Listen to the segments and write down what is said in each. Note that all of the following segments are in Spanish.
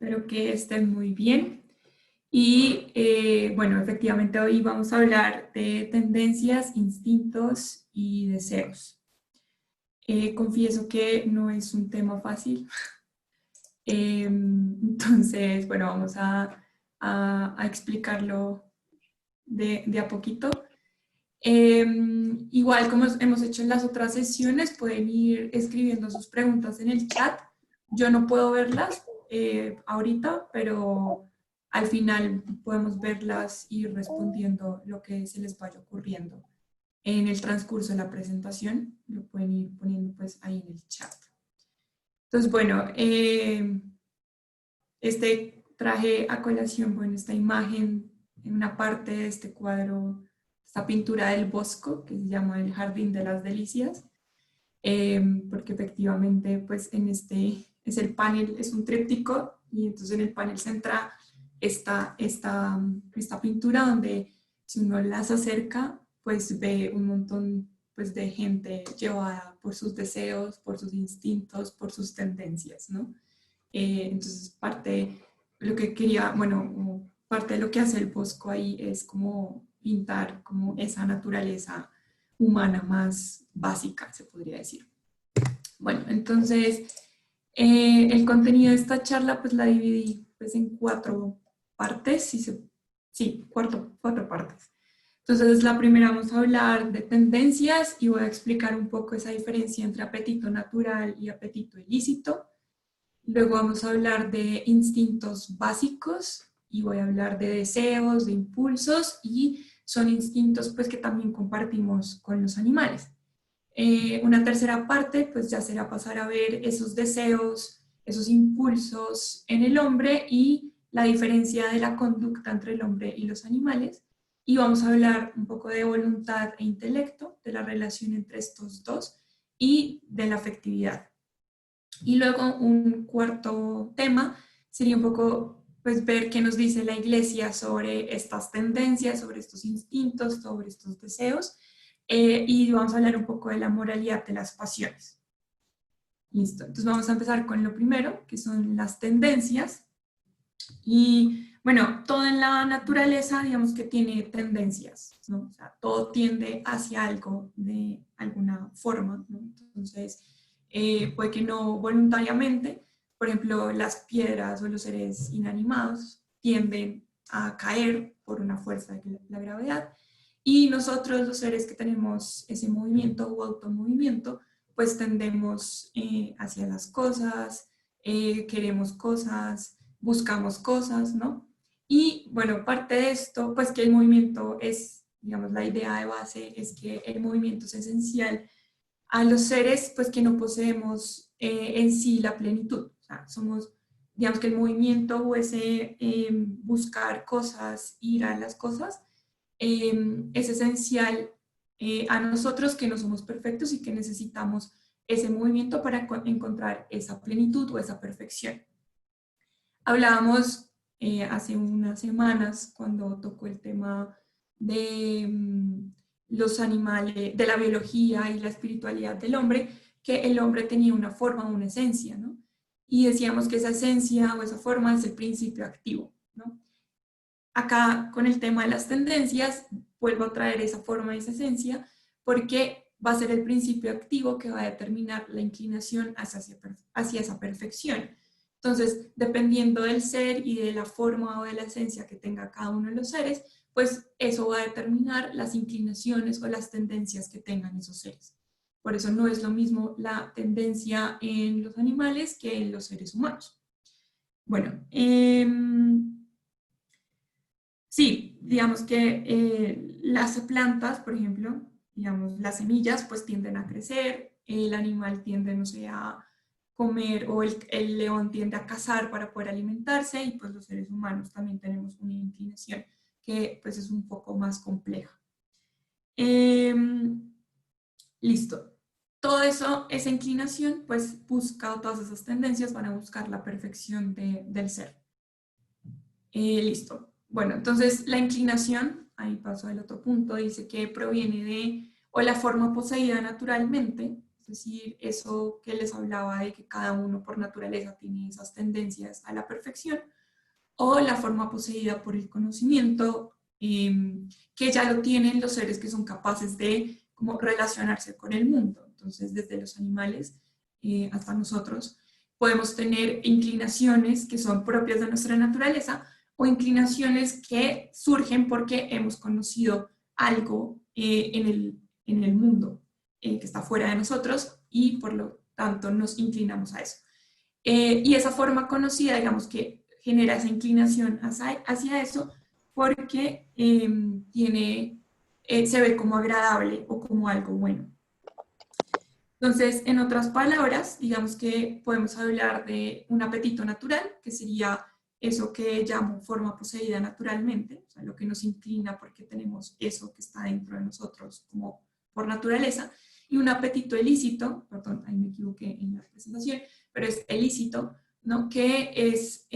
Espero que estén muy bien. Y bueno, efectivamente hoy vamos a hablar de tendencias, instintos y deseos. Confieso que no es un tema fácil. Entonces, bueno, vamos a explicarlo de a poquito. Igual como hemos hecho en las otras sesiones, pueden ir escribiendo sus preguntas en el chat. Yo no puedo verlas ahorita, pero al final podemos verlas y ir respondiendo lo que se les vaya ocurriendo en el transcurso de la presentación. Lo pueden ir poniendo pues ahí en el chat. Entonces, bueno, traje a colación, bueno, esta imagen en una parte de este cuadro, esta pintura del Bosco, que se llama El Jardín de las Delicias, porque efectivamente, pues en este es el panel, es un tríptico, y entonces en el panel centra esta pintura donde si uno las acerca, pues ve un montón pues, de gente llevada por sus deseos, por sus instintos, por sus tendencias, ¿no? Entonces, parte de lo que quería, bueno, parte de lo que hace el Bosco ahí es como pintar como esa naturaleza humana más básica, se podría decir. Bueno, entonces, el contenido de esta charla pues la dividí pues en cuatro partes, sí, cuatro partes. Entonces, la primera vamos a hablar de tendencias y voy a explicar un poco esa diferencia entre apetito natural y apetito ilícito. Luego vamos a hablar de instintos básicos y voy a hablar de deseos, de impulsos y son instintos pues que también compartimos con los animales. Una tercera parte pues ya será pasar a ver esos deseos, esos impulsos en el hombre y la diferencia de la conducta entre el hombre y los animales. Y vamos a hablar un poco de voluntad e intelecto, de la relación entre estos dos y de la afectividad. Y luego un cuarto tema sería un poco pues ver qué nos dice la iglesia sobre estas tendencias, sobre estos instintos, sobre estos deseos, y vamos a hablar un poco de la moralidad de las pasiones. Listo, entonces vamos a empezar con lo primero, que son las tendencias. Y bueno, todo en la naturaleza, digamos que tiene tendencias, ¿no? O sea, todo tiende hacia algo de alguna forma, ¿no? Entonces, puede que no voluntariamente, por ejemplo, las piedras o los seres inanimados tienden a caer por una fuerza de la gravedad, y nosotros, los seres que tenemos ese movimiento o automovimiento, pues tendemos hacia las cosas, queremos cosas, buscamos cosas, ¿no? Y bueno, parte de esto, pues que el movimiento es, digamos, la idea de base es que el movimiento es esencial a los seres, pues que no poseemos en sí la plenitud. O sea, somos, digamos que el movimiento o ese buscar cosas, ir a las cosas, es esencial a nosotros que no somos perfectos y que necesitamos ese movimiento para encontrar esa plenitud o esa perfección. Hablábamos hace unas semanas cuando tocó el tema de los animales, de la biología y la espiritualidad del hombre, que el hombre tenía una forma, una esencia, ¿no? Y decíamos que esa esencia o esa forma es el principio activo, ¿no? Acá con el tema de las tendencias, vuelvo a traer esa forma y esa esencia, porque va a ser el principio activo que va a determinar la inclinación hacia esa perfección. Entonces, dependiendo del ser y de la forma o de la esencia que tenga cada uno de los seres, pues eso va a determinar las inclinaciones o las tendencias que tengan esos seres. Por eso no es lo mismo la tendencia en los animales que en los seres humanos. Bueno, sí, digamos que las plantas, por ejemplo, digamos, las semillas pues tienden a crecer, el animal tiende, no sé, a comer o el león tiende a cazar para poder alimentarse y pues los seres humanos también tenemos una inclinación que pues es un poco más compleja. Eh, Listo. Todo eso, esa inclinación, pues busca, todas esas tendencias van a buscar la perfección del ser. Listo. Bueno, entonces la inclinación, ahí paso al otro punto, dice que proviene de, o la forma poseída naturalmente, decir, eso que les hablaba de que cada uno por naturaleza tiene esas tendencias a la perfección, o la forma poseída por el conocimiento, que ya lo tienen los seres que son capaces de como relacionarse con el mundo. Entonces, desde los animales hasta nosotros, podemos tener inclinaciones que son propias de nuestra naturaleza o inclinaciones que surgen porque hemos conocido algo en el mundo que está fuera de nosotros y por lo tanto nos inclinamos a eso. Y esa forma conocida, digamos que genera esa inclinación hacia eso porque se ve como agradable o como algo bueno. Entonces, en otras palabras, digamos que podemos hablar de un apetito natural, que sería eso que llamo forma poseída naturalmente, o sea, lo que nos inclina porque tenemos eso que está dentro de nosotros como por naturaleza, y un apetito ilícito, perdón, ahí me equivoqué en la presentación, pero es ilícito, ¿no? Que es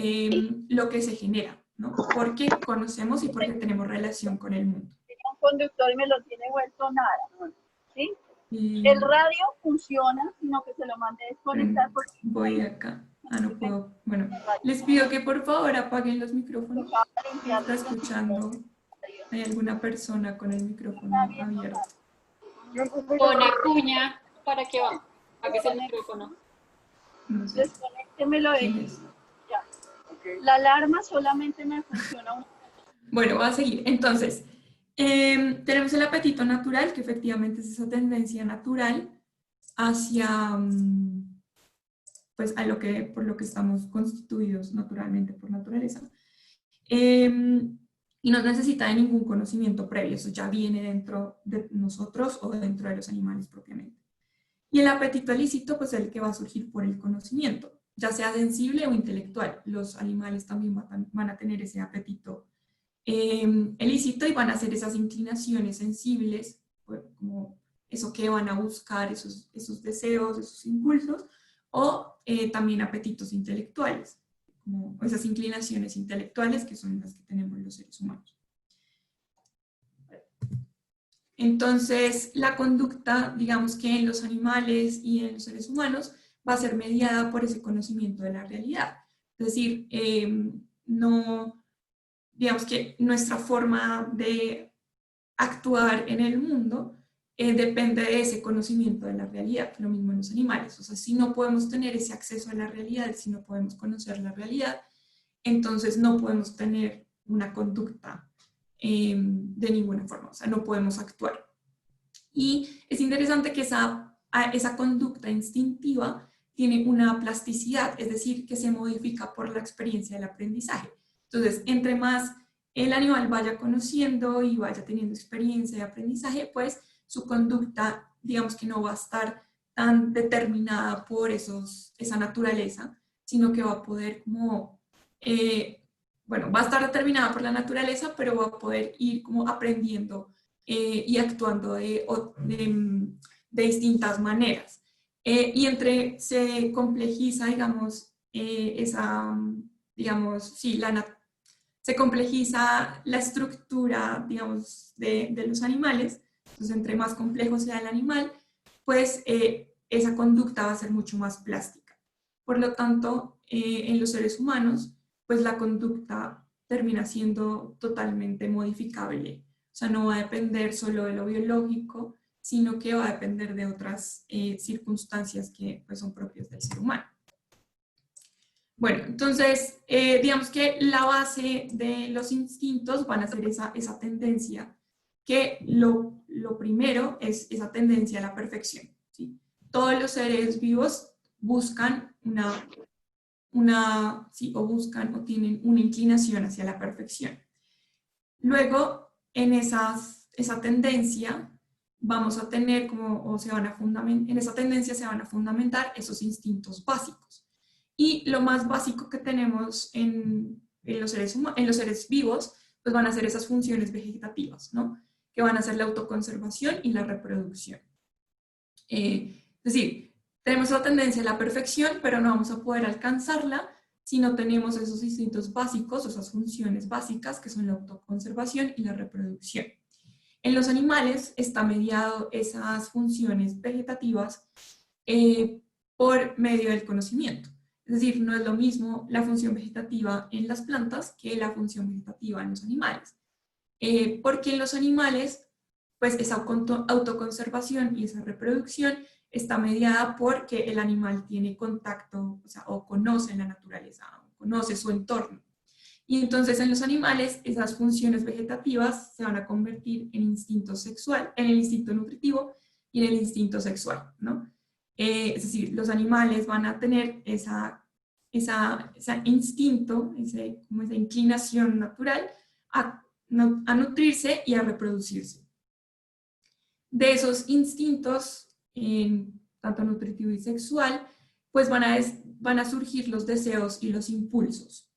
lo que se genera, ¿no? Porque conocemos y porque tenemos relación con el mundo. Un conductor y me lo tiene vuelto nada, ¿sí? El radio funciona, sino que se lo mandé desconectar. Voy acá. Ah, no puedo. Bueno, les pido que por favor apaguen los micrófonos. ¿Se está escuchando? ¿Hay alguna persona con el micrófono abierto? Pon Acuña para que apagues el micrófono. No sé. Desconéctemelo ahí. Ya. La alarma solamente me funciona una. Bueno, voy a seguir. Entonces, tenemos el apetito natural, que efectivamente es esa tendencia natural hacia, pues, por lo que estamos constituidos naturalmente por naturaleza. Y no necesita de ningún conocimiento previo, eso ya viene dentro de nosotros o dentro de los animales propiamente. Y el apetito ilícito, pues el que va a surgir por el conocimiento, ya sea sensible o intelectual. Los animales también van a tener ese apetito ilícito y van a hacer esas inclinaciones sensibles, como eso que van a buscar, esos deseos, esos impulsos, o también apetitos intelectuales, como esas inclinaciones intelectuales que son las que tenemos los seres humanos. Entonces, la conducta, digamos que en los animales y en los seres humanos, va a ser mediada por ese conocimiento de la realidad. Es decir, digamos que nuestra forma de actuar en el mundo depende de ese conocimiento de la realidad, lo mismo en los animales. O sea, si no podemos tener ese acceso a la realidad, si no podemos conocer la realidad, entonces no podemos tener una conducta de ninguna forma, o sea, no podemos actuar. Y es interesante que esa conducta instintiva tiene una plasticidad, es decir, que se modifica por la experiencia del aprendizaje. Entonces, entre más el animal vaya conociendo y vaya teniendo experiencia de aprendizaje, pues su conducta, digamos que no va a estar tan determinada por esa naturaleza, sino que va a poder como, va a estar determinada por la naturaleza, pero va a poder ir como aprendiendo y actuando de distintas maneras. Y se complejiza, digamos, se complejiza la estructura, digamos, de los animales. Entonces, entre más complejo sea el animal, pues esa conducta va a ser mucho más plástica. Por lo tanto, en los seres humanos, pues la conducta termina siendo totalmente modificable. O sea, no va a depender solo de lo biológico, sino que va a depender de otras circunstancias que pues, son propias del ser humano. Bueno, entonces, digamos que la base de los instintos van a ser esa tendencia, que lo primero es esa tendencia a la perfección, ¿sí? Todos los seres vivos buscan o tienen una inclinación hacia la perfección. Luego, en esa tendencia vamos a tener en esa tendencia se van a fundamentar esos instintos básicos. Y lo más básico que tenemos en los seres vivos, pues van a ser esas funciones vegetativas, ¿no? Que van a ser la autoconservación y la reproducción. Es decir, tenemos la tendencia a la perfección, pero no vamos a poder alcanzarla si no tenemos esos instintos básicos, esas funciones básicas que son la autoconservación y la reproducción. En los animales está mediado esas funciones vegetativas por medio del conocimiento. Es decir, no es lo mismo la función vegetativa en las plantas que la función vegetativa en los animales. Porque en los animales, pues esa autoconservación y esa reproducción está mediada porque el animal tiene contacto, o sea, o conoce la naturaleza, o conoce su entorno. Y entonces en los animales esas funciones vegetativas se van a convertir en instinto sexual, en el instinto nutritivo y en el instinto sexual, ¿no? Es decir, los animales van a tener ese instinto, como esa inclinación natural a nutrirse y a reproducirse. De esos instintos, tanto nutritivo y sexual, pues van a surgir los deseos y los impulsos.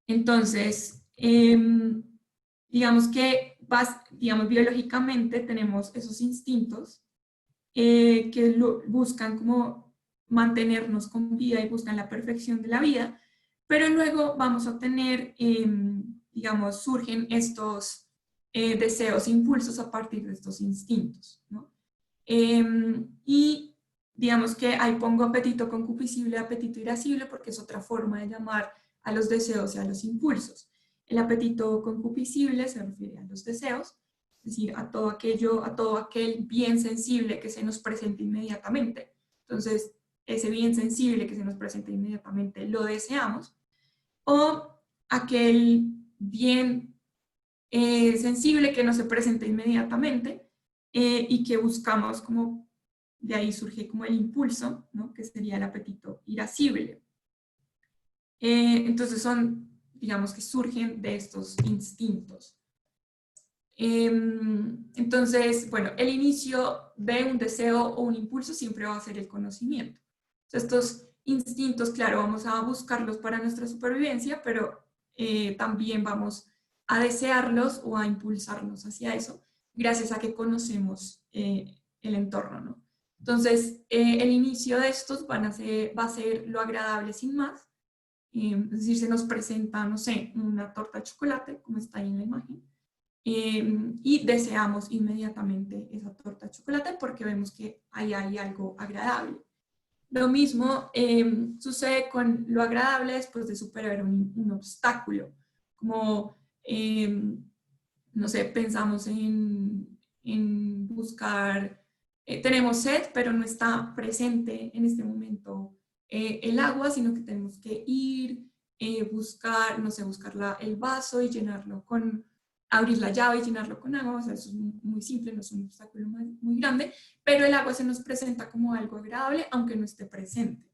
Entonces, digamos que biológicamente tenemos esos instintos que buscan como mantenernos con vida y buscan la perfección de la vida, pero luego vamos a tener, digamos, surgen estos deseos e impulsos a partir de estos instintos, ¿no? Y digamos que ahí pongo apetito concupiscible, apetito irascible, porque es otra forma de llamar a los deseos y a los impulsos. El apetito concupiscible se refiere a los deseos, es decir, a todo aquel bien sensible que se nos presenta inmediatamente. Entonces, ese bien sensible que se nos presenta inmediatamente lo deseamos, o aquel bien sensible que no se presenta inmediatamente y que buscamos como, de ahí surge como el impulso, ¿no? Que sería el apetito irascible. Entonces digamos que surgen de estos instintos. Entonces, bueno, el inicio de un deseo o un impulso siempre va a ser el conocimiento. Entonces, estos instintos, claro, vamos a buscarlos para nuestra supervivencia, pero también vamos a desearlos o a impulsarnos hacia eso, gracias a que conocemos el entorno, ¿no? Entonces, el inicio de estos va a ser lo agradable sin más, es decir, se nos presenta, no sé, una torta de chocolate, como está ahí en la imagen, y deseamos inmediatamente esa torta de chocolate porque vemos que ahí hay algo agradable. Lo mismo sucede con lo agradable después de superar un obstáculo, como, no sé, pensamos en buscar, tenemos sed, pero no está presente en este momento el agua, sino que tenemos que ir, buscar, no sé, buscar el vaso y llenarlo abrir la llave y llenarlo con agua. O sea, eso es muy simple, no es un obstáculo muy grande, pero el agua se nos presenta como algo agradable, aunque no esté presente.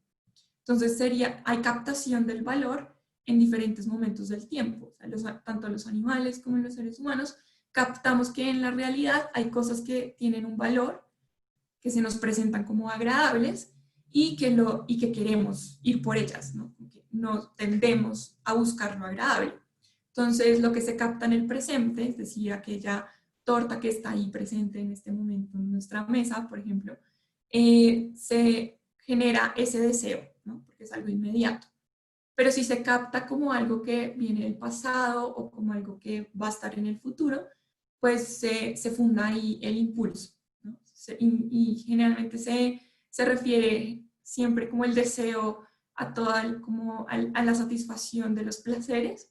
Entonces hay captación del valor en diferentes momentos del tiempo. O sea, tanto los animales como los seres humanos captamos que en la realidad hay cosas que tienen un valor, que se nos presentan como agradables y que queremos ir por ellas, ¿no? Que no tendemos a buscar lo agradable. Entonces, lo que se capta en el presente, es decir, aquella torta que está ahí presente en este momento en nuestra mesa, por ejemplo, se genera ese deseo, ¿no? Porque es algo inmediato. Pero si se capta como algo que viene del pasado o como algo que va a estar en el futuro, pues se funda ahí el impulso, ¿no? Y generalmente se refiere siempre como el deseo a la satisfacción de los placeres,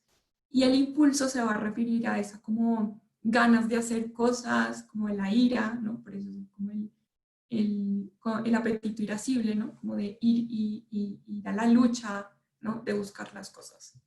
y el impulso se va a referir a esa como ganas de hacer cosas, como la ira, ¿no? Por eso es como el apetito irascible, ¿no? Como de ir a la lucha, ¿no? De buscar las cosas.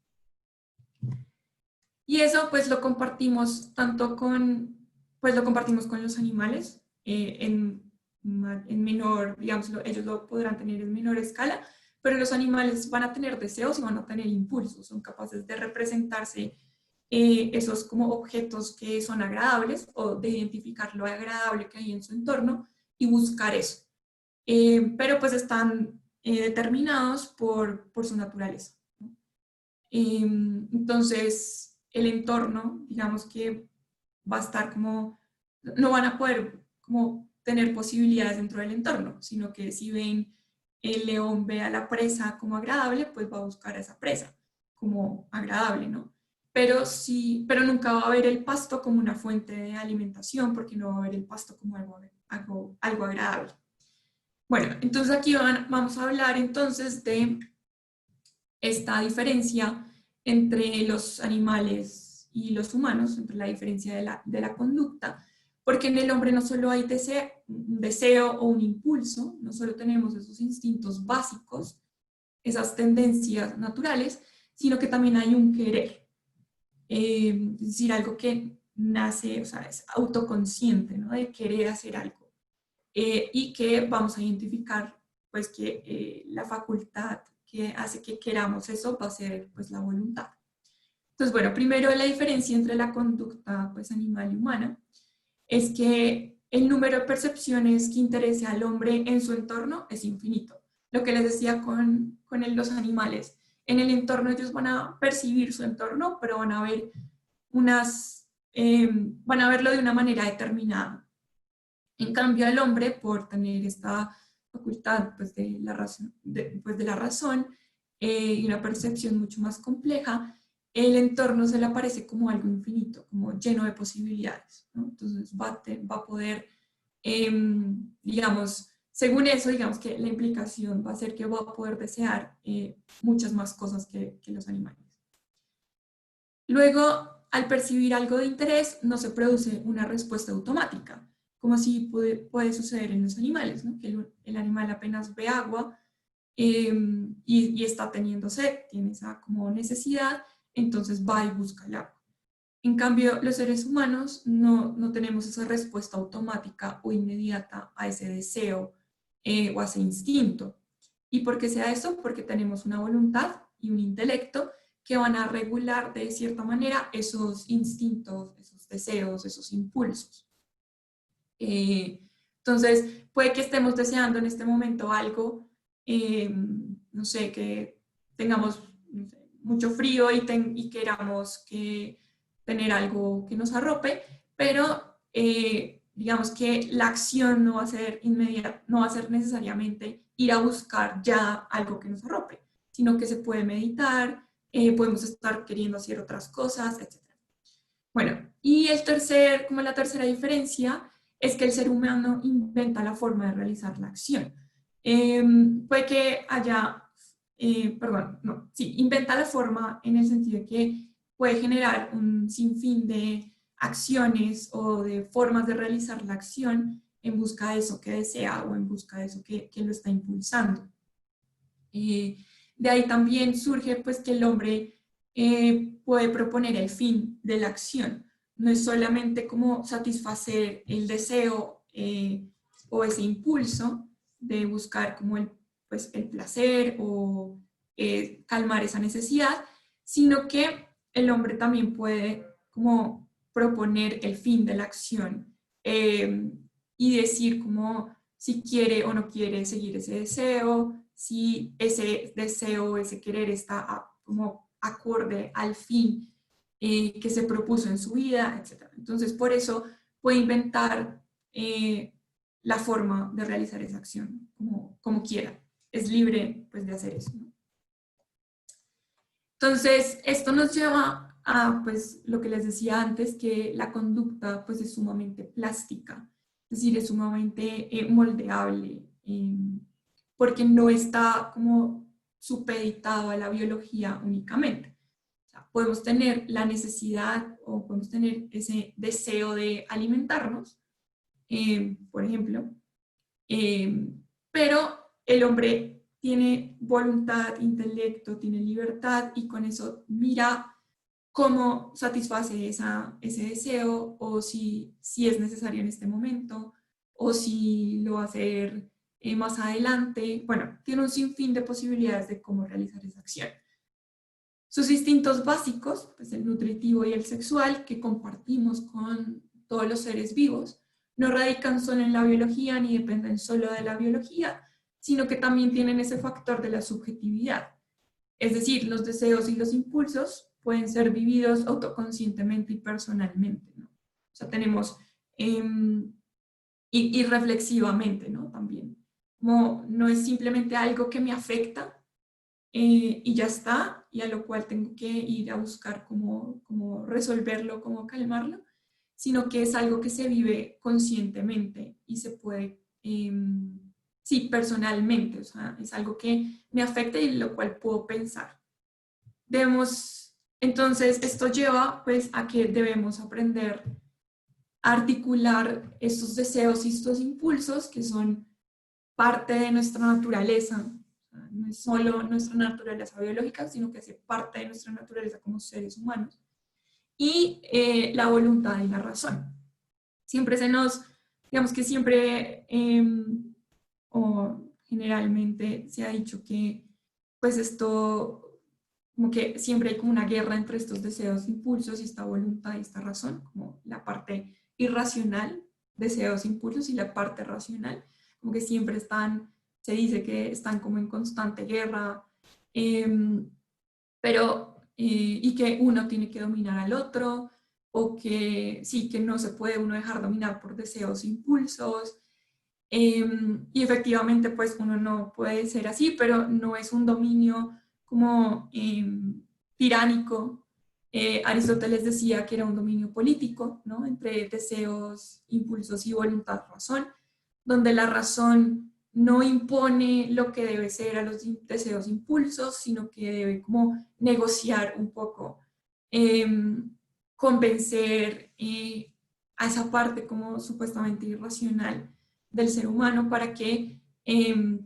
Y eso pues lo compartimos lo compartimos con los animales en menor, digamos, ellos lo podrán tener en menor escala, pero los animales van a tener deseos y van a tener impulsos, son capaces de representarse esos como objetos que son agradables o de identificar lo agradable que hay en su entorno y buscar eso. Pero pues están determinados por su naturaleza, ¿no? Entonces, el entorno, digamos que va a estar como, no van a poder como tener posibilidades dentro del entorno, sino que si el león ve a la presa como agradable, pues va a buscar a esa presa como agradable, ¿no? Pero nunca va a ver el pasto como una fuente de alimentación, porque no va a ver el pasto como algo algo agradable. Bueno, entonces aquí vamos a hablar entonces de esta diferencia entre los animales y los humanos, entre la diferencia de la conducta, porque en el hombre no solo hay un deseo o un impulso, no solo tenemos esos instintos básicos, esas tendencias naturales, sino que también hay un querer, es decir, algo que nace, o sea, es autoconsciente, ¿no? De querer hacer algo, y que vamos a identificar, pues, que la facultad que hace que queramos eso va a ser, pues, la voluntad. Entonces, bueno, primero la diferencia entre la conducta, pues, animal y humana es que el número de percepciones que interese al hombre en su entorno es infinito. Lo que les decía con los animales. En el entorno ellos van a percibir su entorno, pero van a ver van a verlo de una manera determinada. En cambio, el hombre, por tener esta facultad, pues, de la razón, y una percepción mucho más compleja, el entorno se le aparece como algo infinito, como lleno de posibilidades, ¿no? Entonces va a poder, digamos, según eso, digamos que la implicación va a ser que va a poder desear muchas más cosas que los animales. Luego, al percibir algo de interés, no se produce una respuesta automática, como si puede suceder en los animales, ¿no? Que el animal apenas ve agua y está teniendo sed, tiene esa como necesidad, entonces va y busca el agua. En cambio, los seres humanos no tenemos esa respuesta automática o inmediata a ese deseo o a ese instinto. ¿Y por qué sea eso? Porque tenemos una voluntad y un intelecto que van a regular de cierta manera esos instintos, esos deseos, esos impulsos. Entonces, puede que estemos deseando en este momento algo, no sé, que tengamos mucho frío y queramos tener algo que nos arrope, pero digamos que la acción no va a ser inmediata, no va a ser necesariamente ir a buscar ya algo que nos arrope, sino que se puede meditar, podemos estar queriendo hacer otras cosas, etc. Bueno, y la tercera diferencia es que el ser humano inventa la forma de realizar la acción. Puede que haya, inventa la forma en el sentido de que puede generar un sinfín de acciones o de formas de realizar la acción en busca de eso que desea o en busca de eso que lo está impulsando. De ahí también surge, pues, que el hombre puede proponer el fin de la acción. No es solamente como satisfacer el deseo o ese impulso de buscar como el placer o calmar esa necesidad, sino que el hombre también puede como proponer el fin de la acción y decir como si quiere o no quiere seguir ese deseo, si ese deseo, ese querer está como acorde al fin que se propuso en su vida, etc. Entonces, por eso puede inventar la forma de realizar esa acción como quiera. Es libre, pues, de hacer eso, ¿no? Entonces, esto nos lleva a, pues, lo que les decía antes, que la conducta, pues, es sumamente plástica, es decir, es sumamente moldeable, porque no está como supeditado a la biología únicamente. O sea, podemos tener la necesidad o podemos tener ese deseo de alimentarnos, por ejemplo, pero el hombre tiene voluntad, intelecto, tiene libertad y con eso mira cómo satisface ese deseo o si es necesario en este momento o si lo va a hacer más adelante. Bueno, tiene un sinfín de posibilidades de cómo realizar esa acción. Sus instintos básicos, pues el nutritivo y el sexual, que compartimos con todos los seres vivos, no radican solo en la biología ni dependen solo de la biología, sino que también tienen ese factor de la subjetividad. Es decir, los deseos y los impulsos pueden ser vividos autoconscientemente y personalmente, ¿no? O sea, tenemos, y reflexivamente, ¿no? También. Como no es simplemente algo que me afecta y ya está, y a lo cual tengo que ir a buscar cómo resolverlo, cómo calmarlo, sino que es algo que se vive conscientemente y se puede, sí, personalmente, o sea, es algo que me afecta y lo cual puedo pensar. Entonces, esto lleva pues a que debemos aprender a articular estos deseos y estos impulsos que son parte de nuestra naturaleza. No es solo nuestra naturaleza biológica, sino que hace parte de nuestra naturaleza como seres humanos. Y la voluntad y la razón. Siempre digamos que siempre, o generalmente se ha dicho que pues esto, como que siempre hay como una guerra entre estos deseos, impulsos y esta voluntad y esta razón, como la parte irracional, deseos, impulsos, y la parte racional, como que siempre se dice que están como en constante guerra, y que uno tiene que dominar al otro, o que sí, que no se puede uno dejar dominar por deseos, impulsos, y efectivamente pues uno no puede ser así, pero no es un dominio como tiránico. Aristóteles decía que era un dominio político, ¿no? Entre deseos, impulsos y voluntad, razón, donde la razón no impone lo que debe ser a los deseos, impulsos, sino que debe como negociar un poco, convencer a esa parte como supuestamente irracional del ser humano para que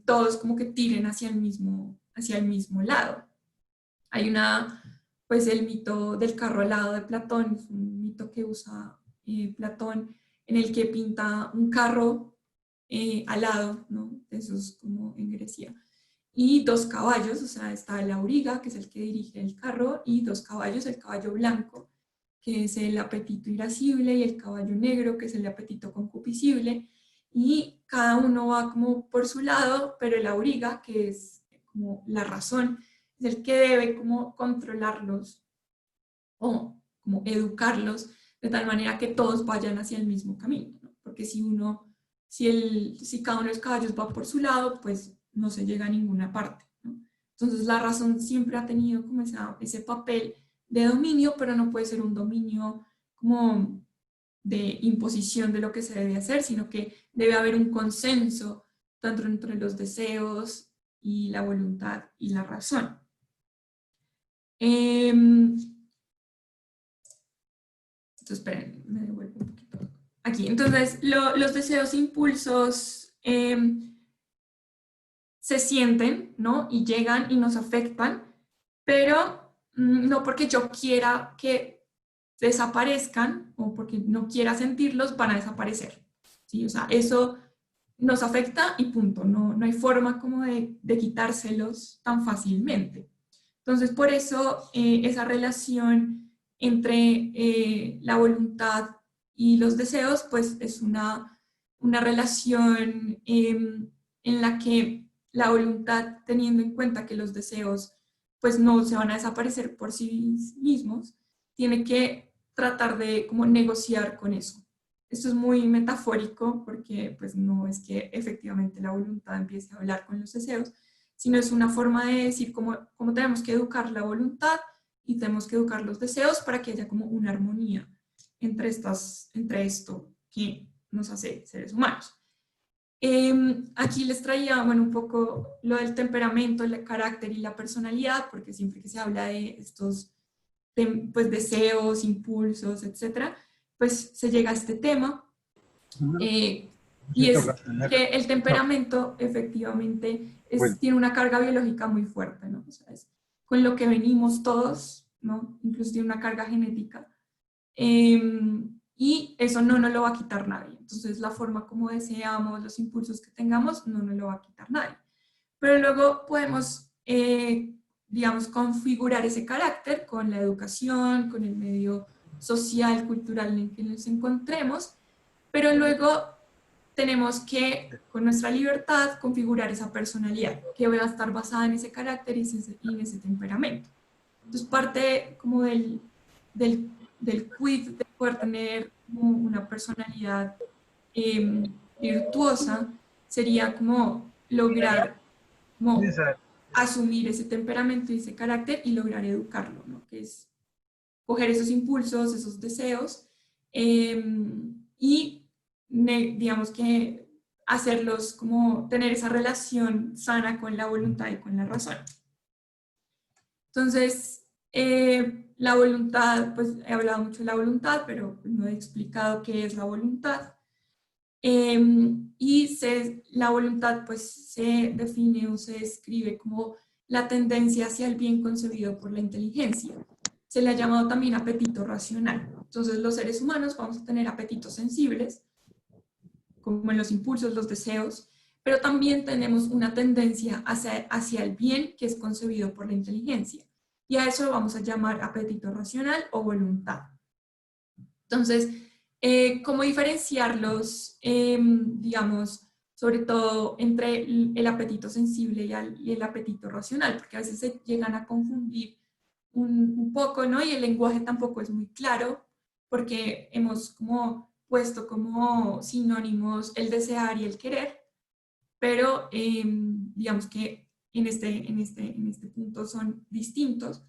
todos como que tiren hacia el mismo lado. Hay pues el mito del carro alado de Platón, es un mito que usa Platón, en el que pinta un carro alado, ¿no? Eso es como en Grecia. Y dos caballos, o sea, está el auriga, que es el que dirige el carro, y dos caballos, el caballo blanco, que es el apetito irascible, y el caballo negro, que es el apetito concupiscible, y cada uno va como por su lado, pero el auriga, que es como la razón, es el que debe como controlarlos o como educarlos de tal manera que todos vayan hacia el mismo camino, ¿no? Porque si cada uno de los caballos va por su lado, pues no se llega a ninguna parte, ¿no? Entonces la razón siempre ha tenido como ese papel de dominio, pero no puede ser un dominio como de imposición de lo que se debe hacer, sino que debe haber un consenso tanto entre los deseos y la voluntad y la razón. Entonces, esperen, me devuelvo un poquito. Aquí, entonces, los deseos, impulsos se sienten, ¿no? Y llegan y nos afectan, pero no porque yo quiera que desaparezcan o porque no quiera sentirlos, van a desaparecer, ¿sí? O sea, eso nos afecta y punto, no hay forma como de quitárselos tan fácilmente. Entonces, por eso esa relación entre la voluntad y los deseos, pues es una relación en la que la voluntad, teniendo en cuenta que los deseos pues no se van a desaparecer por sí mismos, tiene que tratar de como negociar con eso. Esto es muy metafórico porque pues no es que efectivamente la voluntad empiece a hablar con los deseos, sino es una forma de decir cómo tenemos que educar la voluntad y tenemos que educar los deseos para que haya como una armonía entre esto que nos hace seres humanos. Aquí les traía, bueno, un poco lo del temperamento, el carácter y la personalidad, porque siempre que se habla de estos pues, deseos, impulsos, etcétera, pues se llega a este tema. Y es que el temperamento efectivamente tiene una carga biológica muy fuerte, ¿no? O sea, es con lo que venimos todos, ¿no? Incluso tiene una carga genética. Y eso no nos lo va a quitar nadie. Entonces la forma como deseamos, los impulsos que tengamos, no nos lo va a quitar nadie. Pero luego podemos, digamos, configurar ese carácter con la educación, con el medio social, cultural en el que nos encontremos, pero luego tenemos que, con nuestra libertad, configurar esa personalidad que va a estar basada en ese carácter y en ese temperamento. Entonces, parte como del quid de poder tener una personalidad virtuosa sería como lograr como asumir ese temperamento y ese carácter y lograr educarlo, ¿no? Que es coger esos impulsos, esos deseos y digamos que hacerlos como tener esa relación sana con la voluntad y con la razón. Entonces, la voluntad, pues he hablado mucho de la voluntad, pero no he explicado qué es la voluntad. La voluntad pues se define o se describe como la tendencia hacia el bien concebido por la inteligencia. Se le ha llamado también apetito racional. Entonces los seres humanos vamos a tener apetitos sensibles, como en los impulsos, los deseos, pero también tenemos una tendencia hacia el bien que es concebido por la inteligencia. Y a eso lo vamos a llamar apetito racional o voluntad. Entonces, ¿cómo diferenciarlos, digamos, sobre todo entre el apetito sensible y el apetito racional? Porque a veces se llegan a confundir un poco, ¿no? Y el lenguaje tampoco es muy claro, porque hemos como puesto como sinónimos el desear y el querer, pero digamos que en este punto son distintos,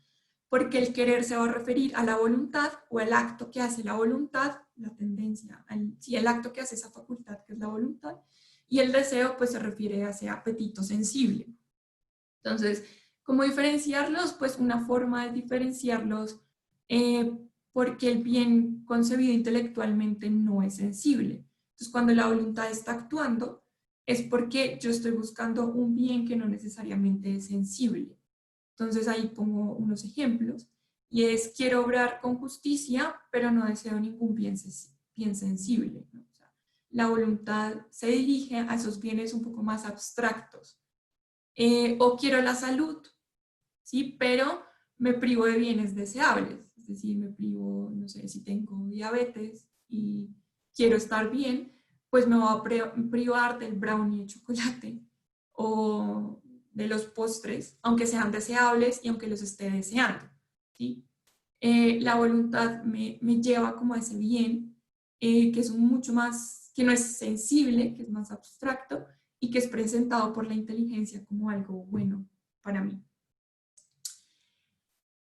porque el querer se va a referir a la voluntad o el acto que hace la voluntad, la tendencia, sí, el acto que hace esa facultad que es la voluntad, y el deseo pues se refiere a ese apetito sensible. Entonces, ¿cómo diferenciarlos? Pues una forma de diferenciarlos porque el bien concebido intelectualmente no es sensible. Entonces, cuando la voluntad está actuando, es porque yo estoy buscando un bien que no necesariamente es sensible. Entonces ahí pongo unos ejemplos, y es: quiero obrar con justicia, pero no deseo ningún bien sensible, ¿no? O sea, la voluntad se dirige a esos bienes un poco más abstractos. O quiero la salud, ¿sí? Pero me privo de bienes deseables, es decir, me privo, no sé, si tengo diabetes y quiero estar bien, pues me voy a privar del brownie de chocolate o de los postres, aunque sean deseables y aunque los esté deseando, ¿sí? La voluntad me lleva como a ese bien, que es mucho más, que no es sensible, que es más abstracto y que es presentado por la inteligencia como algo bueno para mí.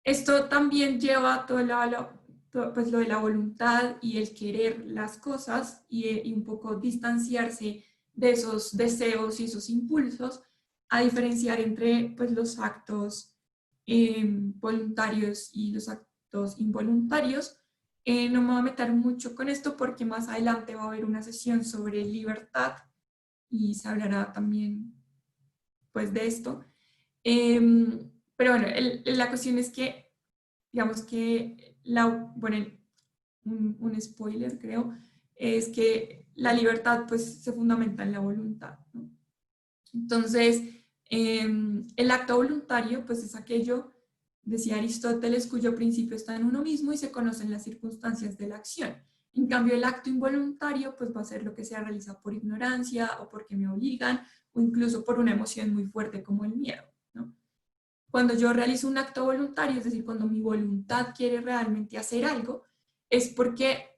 Esto también lleva pues lo de la voluntad y el querer las cosas y un poco distanciarse de esos deseos y esos impulsos, a diferenciar entre pues, los actos voluntarios y los actos involuntarios. No me voy a meter mucho con esto porque más adelante va a haber una sesión sobre libertad y se hablará también pues, de esto. Pero bueno, la cuestión es que, digamos que, bueno, un spoiler creo, es que la libertad pues se fundamenta en la voluntad, ¿no? Entonces, el acto voluntario pues es aquello, decía Aristóteles, cuyo principio está en uno mismo y se conocen las circunstancias de la acción. En cambio, el acto involuntario pues va a ser lo que se realiza por ignorancia o porque me obligan o incluso por una emoción muy fuerte como el miedo, ¿no? Cuando yo realizo un acto voluntario, es decir, cuando mi voluntad quiere realmente hacer algo, es porque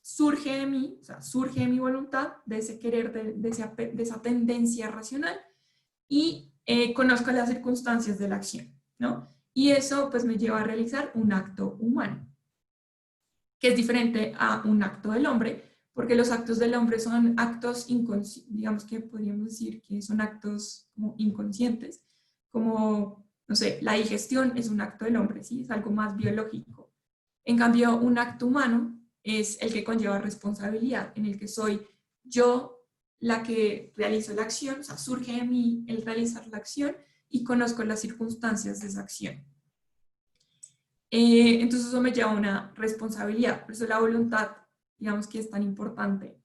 surge de mí, o sea, surge de mi voluntad, de ese querer, de esa tendencia racional, y conozco las circunstancias de la acción, ¿no? Y eso pues me lleva a realizar un acto humano, que es diferente a un acto del hombre, porque los actos del hombre son actos inconscientes, digamos que podríamos decir que son actos como inconscientes, como, no sé, la digestión es un acto del hombre, ¿sí? Es algo más biológico. En cambio, un acto humano es el que conlleva responsabilidad, en el que soy yo la que realizo la acción, o sea, surge de mí el realizar la acción y conozco las circunstancias de esa acción. Entonces eso me lleva a una responsabilidad, por eso la voluntad, digamos que es tan importante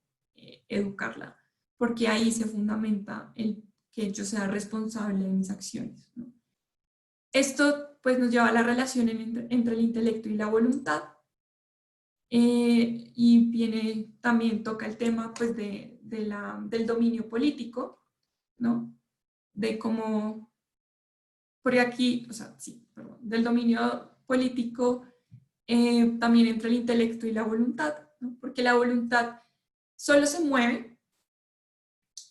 educarla, porque ahí se fundamenta el que yo sea responsable de mis acciones, ¿no? Esto pues nos lleva a la relación entre el intelecto y la voluntad, y viene, también toca el tema pues del dominio político, ¿no? De cómo, por aquí, o sea, sí, perdón, del dominio político también entre el intelecto y la voluntad, ¿no? Porque la voluntad solo se mueve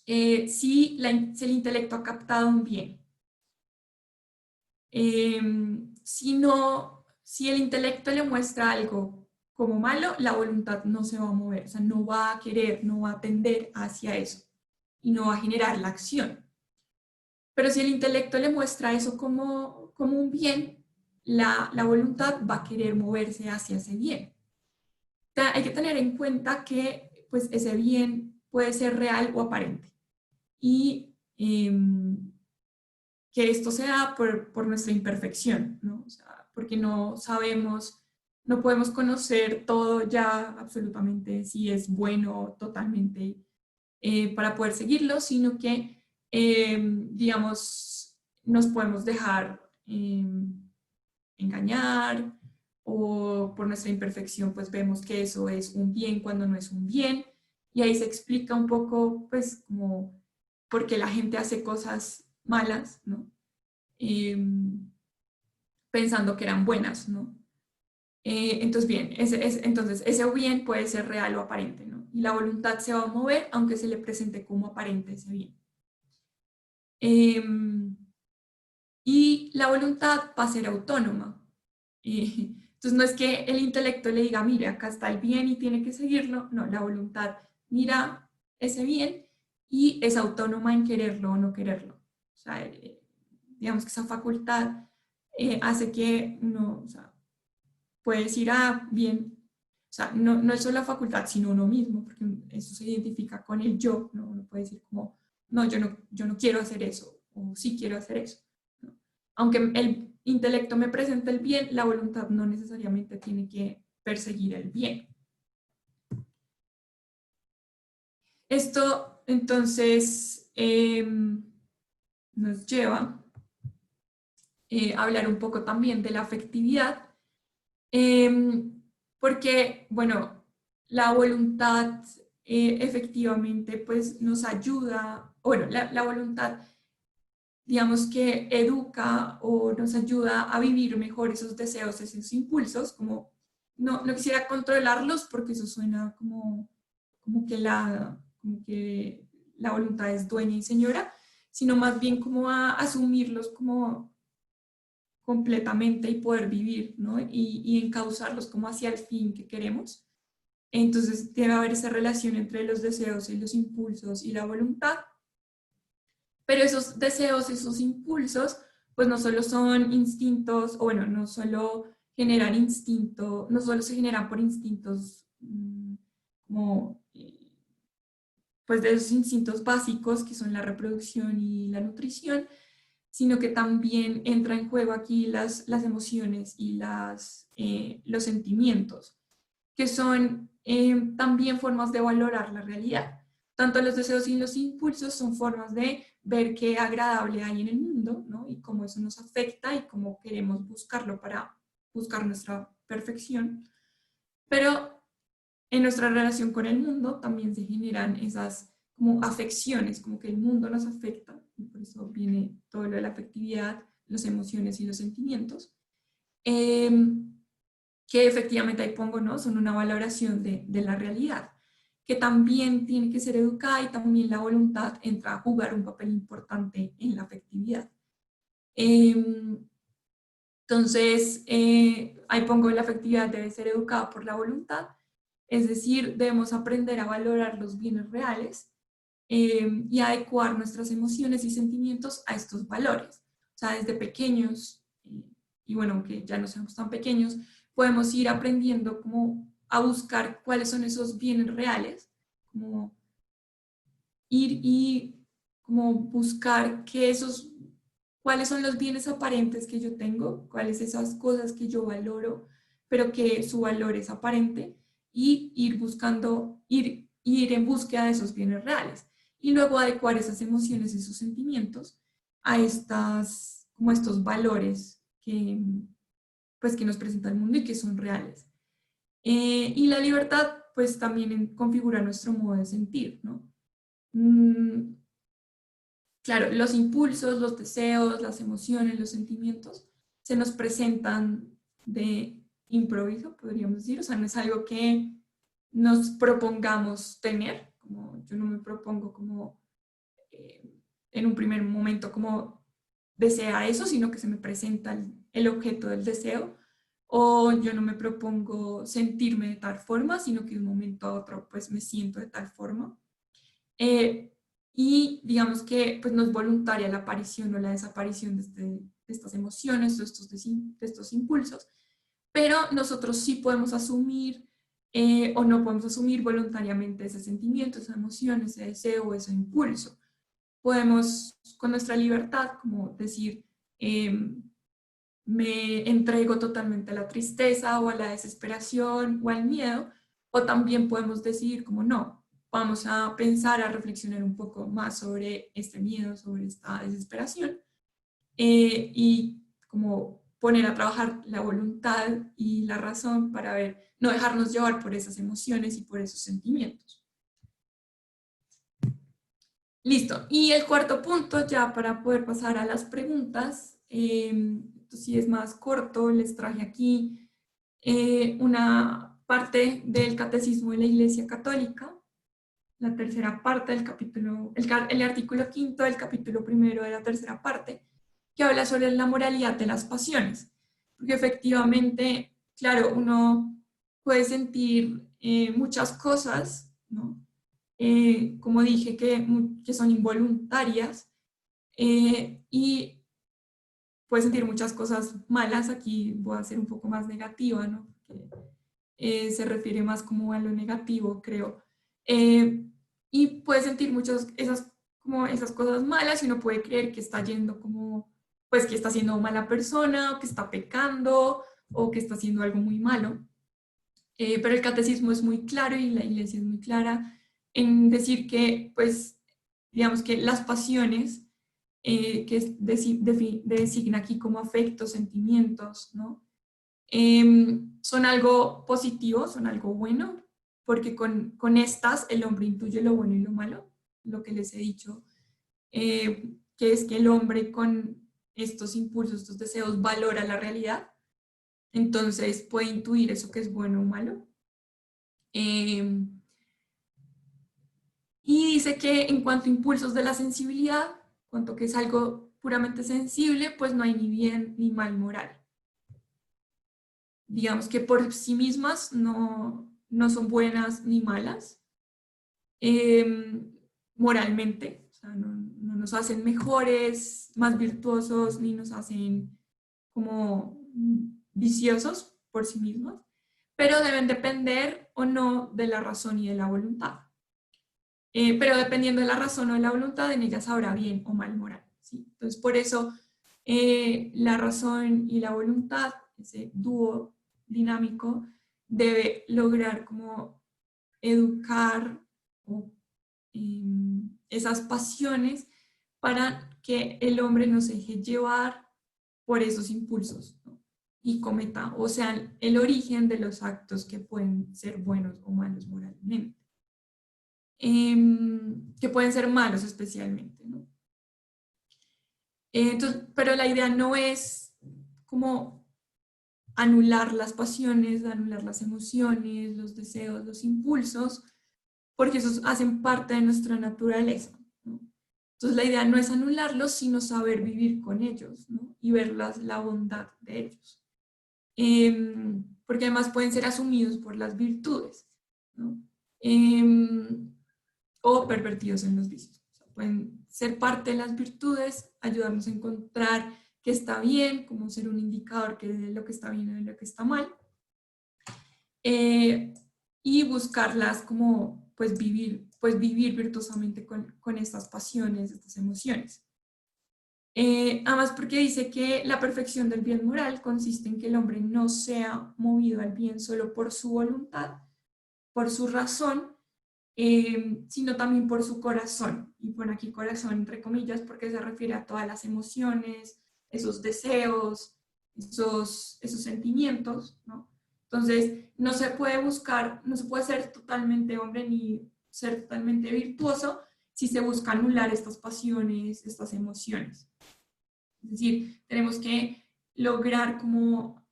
si el intelecto ha captado un bien. Si el intelecto le muestra algo como malo, la voluntad no se va a mover, o sea, no va a querer, no va a tender hacia eso y no va a generar la acción. Pero si el intelecto le muestra eso como un bien, la voluntad va a querer moverse hacia ese bien. Hay que tener en cuenta que pues, ese bien puede ser real o aparente. Y que esto se da por nuestra imperfección, ¿no? O sea, porque no sabemos, no podemos conocer todo ya absolutamente si es bueno totalmente para poder seguirlo, sino que, digamos, nos podemos dejar engañar o por nuestra imperfección pues vemos que eso es un bien cuando no es un bien y ahí se explica un poco pues como por qué la gente hace cosas malas, ¿no? Pensando que eran buenas, ¿no? Entonces, bien, entonces ese bien puede ser real o aparente, ¿no? Y la voluntad se va a mover aunque se le presente como aparente ese bien. Y la voluntad va a ser autónoma. Entonces no es que el intelecto le diga, mire, acá está el bien y tiene que seguirlo. No, la voluntad mira ese bien y es autónoma en quererlo o no quererlo. O sea, digamos que esa facultad hace que uno, o sea, puede decir, ah, bien, o sea, no es solo la facultad, sino uno mismo, porque eso se identifica con el yo, ¿no? Uno puede decir como, no, yo no quiero hacer eso, o sí quiero hacer eso, ¿no? Aunque el intelecto me presenta el bien, la voluntad no necesariamente tiene que perseguir el bien. Esto, entonces, nos lleva a hablar un poco también de la afectividad, porque, bueno, la voluntad efectivamente pues nos ayuda, bueno, la voluntad digamos que educa o nos ayuda a vivir mejor esos deseos, esos impulsos, como no quisiera controlarlos porque eso suena como que la voluntad es dueña y señora, sino más bien como a asumirlos como completamente y poder vivir, ¿no? Y encauzarlos como hacia el fin que queremos. Entonces debe haber esa relación entre los deseos y los impulsos y la voluntad, pero esos deseos, esos impulsos, pues no solo son instintos, o bueno, no solo generan instinto, no solo se generan por instintos como pues de esos instintos básicos que son la reproducción y la nutrición, sino que también entra en juego aquí las emociones y los sentimientos, que son también formas de valorar la realidad. Tanto los deseos y los impulsos son formas de ver qué agradable hay en el mundo, ¿no? Y cómo eso nos afecta y cómo queremos buscarlo para buscar nuestra perfección. Pero en nuestra relación con el mundo también se generan esas como afecciones, como que el mundo nos afecta, y por eso viene todo lo de la afectividad, las emociones y los sentimientos, que efectivamente ahí pongo, ¿no? Son una valoración de la realidad, que también tiene que ser educada y también la voluntad entra a jugar un papel importante en la afectividad. Entonces, ahí pongo la afectividad debe ser educada por la voluntad, es decir, debemos aprender a valorar los bienes reales y adecuar nuestras emociones y sentimientos a estos valores. O sea, desde pequeños, y bueno, aunque ya no seamos tan pequeños, podemos ir aprendiendo como a buscar cuáles son esos bienes reales, como ir y como buscar que cuáles son los bienes aparentes que yo tengo, cuáles esas cosas que yo valoro, pero que su valor es aparente, y ir buscando, ir en búsqueda de esos bienes reales. Y luego adecuar esas emociones, esos sentimientos a como estos valores pues, que nos presenta el mundo y que son reales. Y la libertad, pues también configura nuestro modo de sentir, ¿no? Claro, los impulsos, los deseos, las emociones, los sentimientos se nos presentan de improviso, podríamos decir, o sea, no es algo que nos propongamos tener, como yo no me propongo como en un primer momento como desear eso, sino que se me presenta el objeto del deseo o yo no me propongo sentirme de tal forma, sino que de un momento a otro pues me siento de tal forma. Y digamos que pues no es voluntaria la aparición o la desaparición de estas emociones o de estos impulsos, pero nosotros sí podemos asumir o no podemos asumir voluntariamente ese sentimiento, esa emoción, ese deseo, ese impulso. Podemos con nuestra libertad como decir, me entrego totalmente a la tristeza o a la desesperación o al miedo, o también podemos decir como no, vamos a pensar, a reflexionar un poco más sobre este miedo, sobre esta desesperación y como poner a trabajar la voluntad y la razón para ver, no dejarnos llevar por esas emociones y por esos sentimientos. Listo. Y el cuarto punto, ya para poder pasar a las preguntas, si es más corto, les traje aquí una parte del Catecismo de la Iglesia Católica, la tercera parte del capítulo, el artículo 5 del capítulo 1 de la tercera parte, que habla sobre la moralidad de las pasiones. Porque efectivamente, claro, uno puede sentir muchas cosas, ¿no? Como dije, que son involuntarias y puede sentir muchas cosas malas. Aquí voy a ser un poco más negativa, ¿no? Porque, se refiere más como a lo negativo, creo. Y puede sentir muchas como esas cosas malas y uno puede creer que está yendo como, pues que está siendo mala persona, o que está pecando, o que está haciendo algo muy malo. Pero el catecismo es muy claro y la iglesia es muy clara en decir que, pues, digamos que las pasiones, que designa aquí como afectos, sentimientos, ¿no? Son algo positivo, son algo bueno, porque con estas el hombre intuye lo bueno y lo malo, lo que les he dicho, que es que el hombre con estos impulsos, estos deseos, valora la realidad, entonces puede intuir eso que es bueno o malo. Y dice que en cuanto a impulsos de la sensibilidad, cuanto que es algo puramente sensible, pues no hay ni bien ni mal moral. Digamos que por sí mismas no son buenas ni malas moralmente, o sea, no nos hacen mejores, más virtuosos, ni nos hacen como viciosos por sí mismos, pero deben depender o no de la razón y de la voluntad. Pero dependiendo de la razón o de la voluntad, en ellas habrá bien o mal moral, ¿sí? Entonces, por eso la razón y la voluntad, ese dúo dinámico, debe lograr como educar esas pasiones para que el hombre no se deje llevar por esos impulsos, ¿no? Y cometa, o sea, el origen de los actos que pueden ser buenos o malos moralmente. Que pueden ser malos especialmente, ¿no? Entonces, pero la idea no es como anular las pasiones, anular las emociones, los deseos, los impulsos, porque esos hacen parte de nuestra naturaleza, ¿no? Entonces la idea no es anularlos, sino saber vivir con ellos, ¿no? Y ver la bondad de ellos. Porque además pueden ser asumidos por las virtudes, ¿no? O pervertidos en los vicios. O sea, pueden ser parte de las virtudes, ayudarnos a encontrar qué está bien, como ser un indicador de lo que está bien o de lo que está mal, y buscarlas como pues vivir virtuosamente con estas pasiones, estas emociones. Además porque dice que la perfección del bien moral consiste en que el hombre no sea movido al bien solo por su voluntad, por su razón, sino también por su corazón. Y pone aquí corazón entre comillas porque se refiere a todas las emociones, esos deseos, esos sentimientos, ¿no? Entonces, no se puede buscar, no se puede ser totalmente hombre ni ser totalmente virtuoso si se busca anular estas pasiones, estas emociones. Es decir, tenemos que lograr como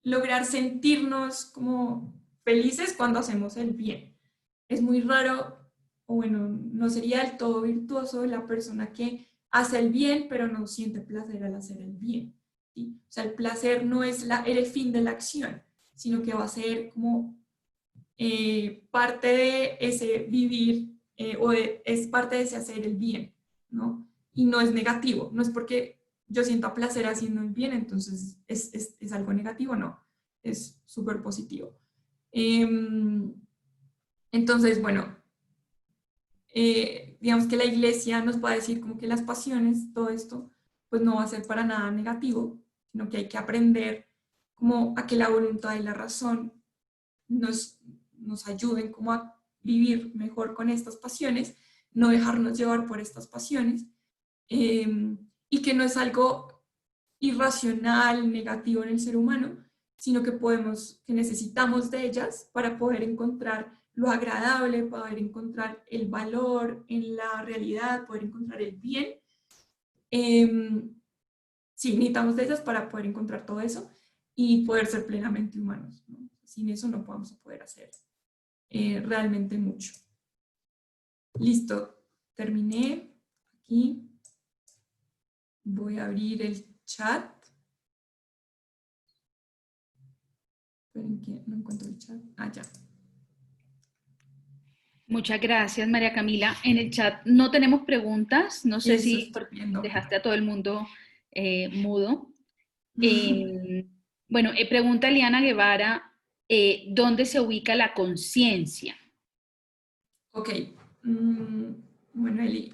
lograr sentirnos como felices cuando hacemos el bien. Es muy raro, o bueno, no sería del todo virtuoso la persona que hace el bien, pero no siente placer al hacer el bien, ¿sí? O sea, el placer no es el fin de la acción, sino que va a ser como parte de ese vivir es parte de ese hacer el bien, ¿no? Y no es negativo, no es porque yo sienta placer haciendo el bien, entonces es algo negativo, no, es súper positivo. Entonces, bueno, digamos que la iglesia nos va a decir como que las pasiones, todo esto, pues no va a ser para nada negativo, sino que hay que aprender como a que la voluntad y la razón nos ayuden como a vivir mejor con estas pasiones, no dejarnos llevar por estas pasiones, y que no es algo irracional, negativo en el ser humano, sino que necesitamos de ellas para poder encontrar lo agradable, poder encontrar el valor en la realidad, poder encontrar el bien. Sí, necesitamos de ellas para poder encontrar todo eso y poder ser plenamente humanos, ¿no? Sin eso no vamos a poder hacer realmente mucho. Listo, terminé. Aquí voy a abrir el chat. Esperen que no encuentro el chat. Ah, ya. Muchas gracias, María Camila. En el chat no tenemos preguntas. No sé si dejaste a todo el mundo mudo. Bueno, pregunta Liana Guevara, ¿dónde se ubica la conciencia? Ok. Bueno, Eli.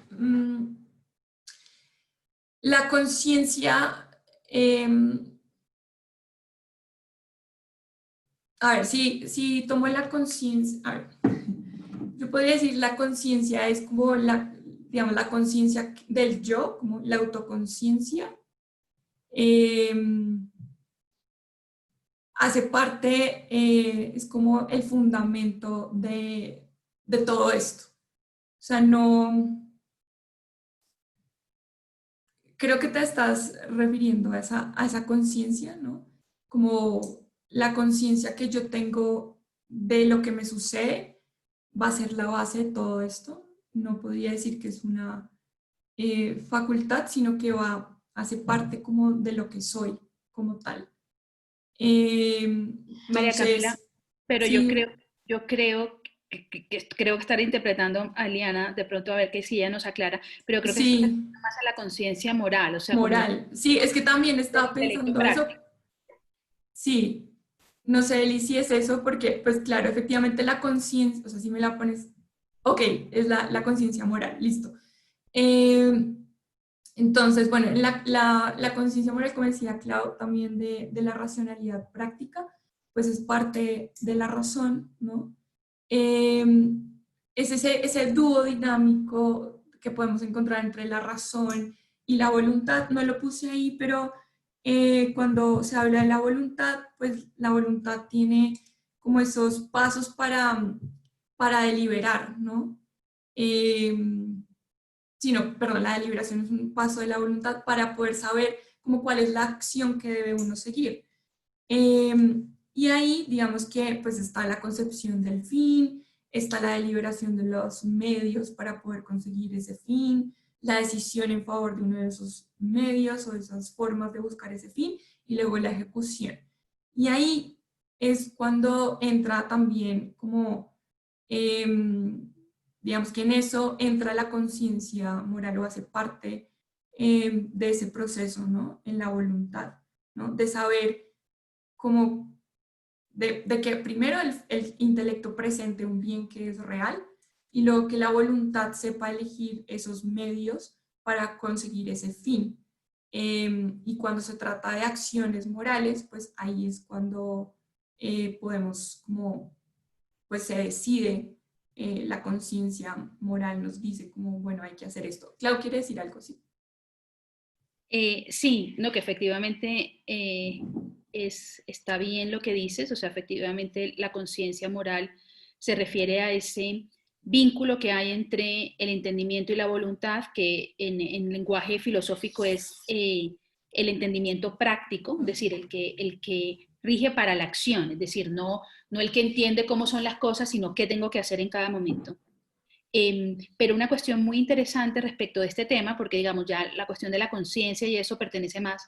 La conciencia... a ver, si tomo la conciencia... A ver, yo podría decir la conciencia es como digamos, la conciencia del yo, como la autoconciencia. Hace parte, es como el fundamento de todo esto. O sea, no... Creo que te estás refiriendo a esa conciencia, ¿no? Como la conciencia que yo tengo de lo que me sucede va a ser la base de todo esto. No podría decir que es una facultad, sino que hace parte como de lo que soy como tal. María Camila, pero sí. yo creo que estar interpretando a Liana, de pronto a ver que si ella nos aclara, pero creo que sí. es más a la conciencia moral, o sea, moral. Como sí, es que también estaba pensando eso. Sí, no sé, Eli, si es eso, porque, pues claro, efectivamente la conciencia, o sea, si me la pones, ok, es la conciencia moral, listo. Entonces, bueno, la conciencia moral, como decía Clau, también de la racionalidad práctica, pues es parte de la razón, ¿no? Es ese dúo dinámico que podemos encontrar entre la razón y la voluntad. No lo puse ahí, pero cuando se habla de la voluntad, pues la voluntad tiene como esos pasos para deliberar, ¿no? Perdón, la deliberación es un paso de la voluntad para poder saber como cuál es la acción que debe uno seguir. Y ahí, digamos que pues está la concepción del fin, está la deliberación de los medios para poder conseguir ese fin, la decisión en favor de uno de esos medios o de esas formas de buscar ese fin, y luego la ejecución. Y ahí es cuando entra también como, digamos que en eso entra la conciencia moral o hace parte de ese proceso, ¿no? En la voluntad, ¿no? De saber como de que primero el intelecto presente un bien que es real y luego que la voluntad sepa elegir esos medios para conseguir ese fin. Y cuando se trata de acciones morales, pues ahí es cuando podemos como, pues se decide, la conciencia moral nos dice como, bueno, hay que hacer esto. Clau, ¿quiere decir algo así? Sí, no, que efectivamente está bien lo que dices, o sea, efectivamente la conciencia moral se refiere a ese vínculo que hay entre el entendimiento y la voluntad, que en lenguaje filosófico es el entendimiento práctico, es decir, el que rige para la acción, es decir, no el que entiende cómo son las cosas, sino qué tengo que hacer en cada momento. Pero una cuestión muy interesante respecto de este tema, porque digamos ya la cuestión de la conciencia y eso pertenece más,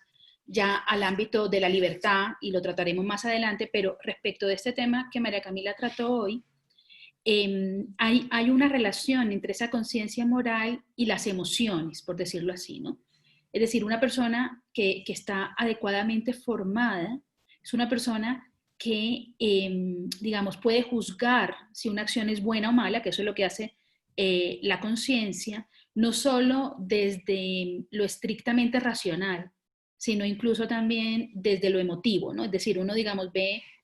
ya al ámbito de la libertad, y lo trataremos más adelante, pero respecto de este tema que María Camila trató hoy, hay una relación entre esa conciencia moral y las emociones, por decirlo así, ¿no? Es decir, una persona que está adecuadamente formada es una persona que, digamos, puede juzgar si una acción es buena o mala, que eso es lo que hace la conciencia, no solo desde lo estrictamente racional, sino incluso también desde lo emotivo, ¿no? Es decir, uno, digamos,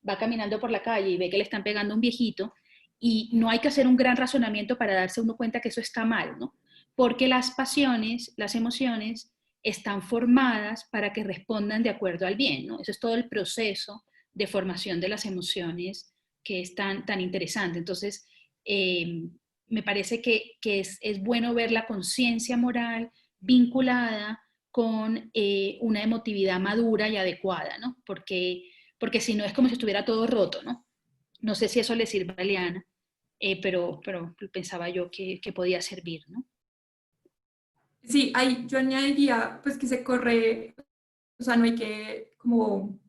va caminando por la calle y ve que le están pegando a un viejito, y no hay que hacer un gran razonamiento para darse uno cuenta que eso está mal, ¿no? Porque las pasiones, las emociones, están formadas para que respondan de acuerdo al bien, ¿no? Eso es todo el proceso de formación de las emociones que es tan interesante. Entonces, me parece que es bueno ver la conciencia moral vinculada con una emotividad madura y adecuada, ¿no? Porque si no es como si estuviera todo roto, ¿no? No sé si eso le sirve a Eliana, pero pensaba yo que podía servir, ¿no? Sí, yo añadiría pues que se corre, o sea, no hay que como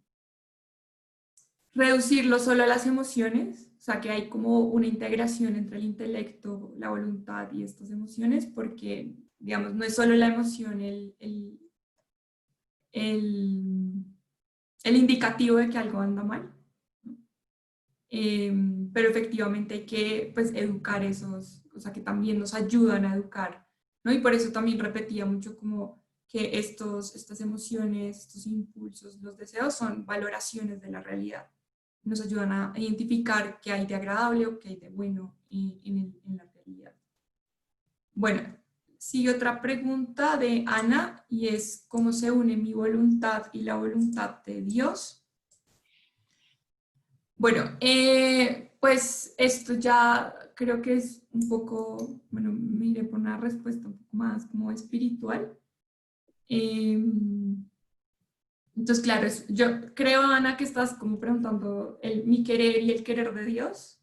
reducirlo solo a las emociones, o sea, que hay como una integración entre el intelecto, la voluntad y estas emociones, porque, digamos, no es solo la emoción el, el indicativo de que algo anda mal, ¿no? Pero efectivamente hay que, pues, educar esos, o sea, que también nos ayudan a educar, ¿no? Y por eso también repetía mucho como que estas emociones, estos impulsos, los deseos son valoraciones de la realidad. Nos ayudan a identificar qué hay de agradable o qué hay de bueno en la realidad. Bueno, sigue otra pregunta de Ana y es ¿cómo se une mi voluntad y la voluntad de Dios? Bueno, pues esto ya creo que es un poco, bueno, me iré por una respuesta un poco más como espiritual. Entonces, claro, yo creo, Ana, que estás como preguntando mi querer y el querer de Dios.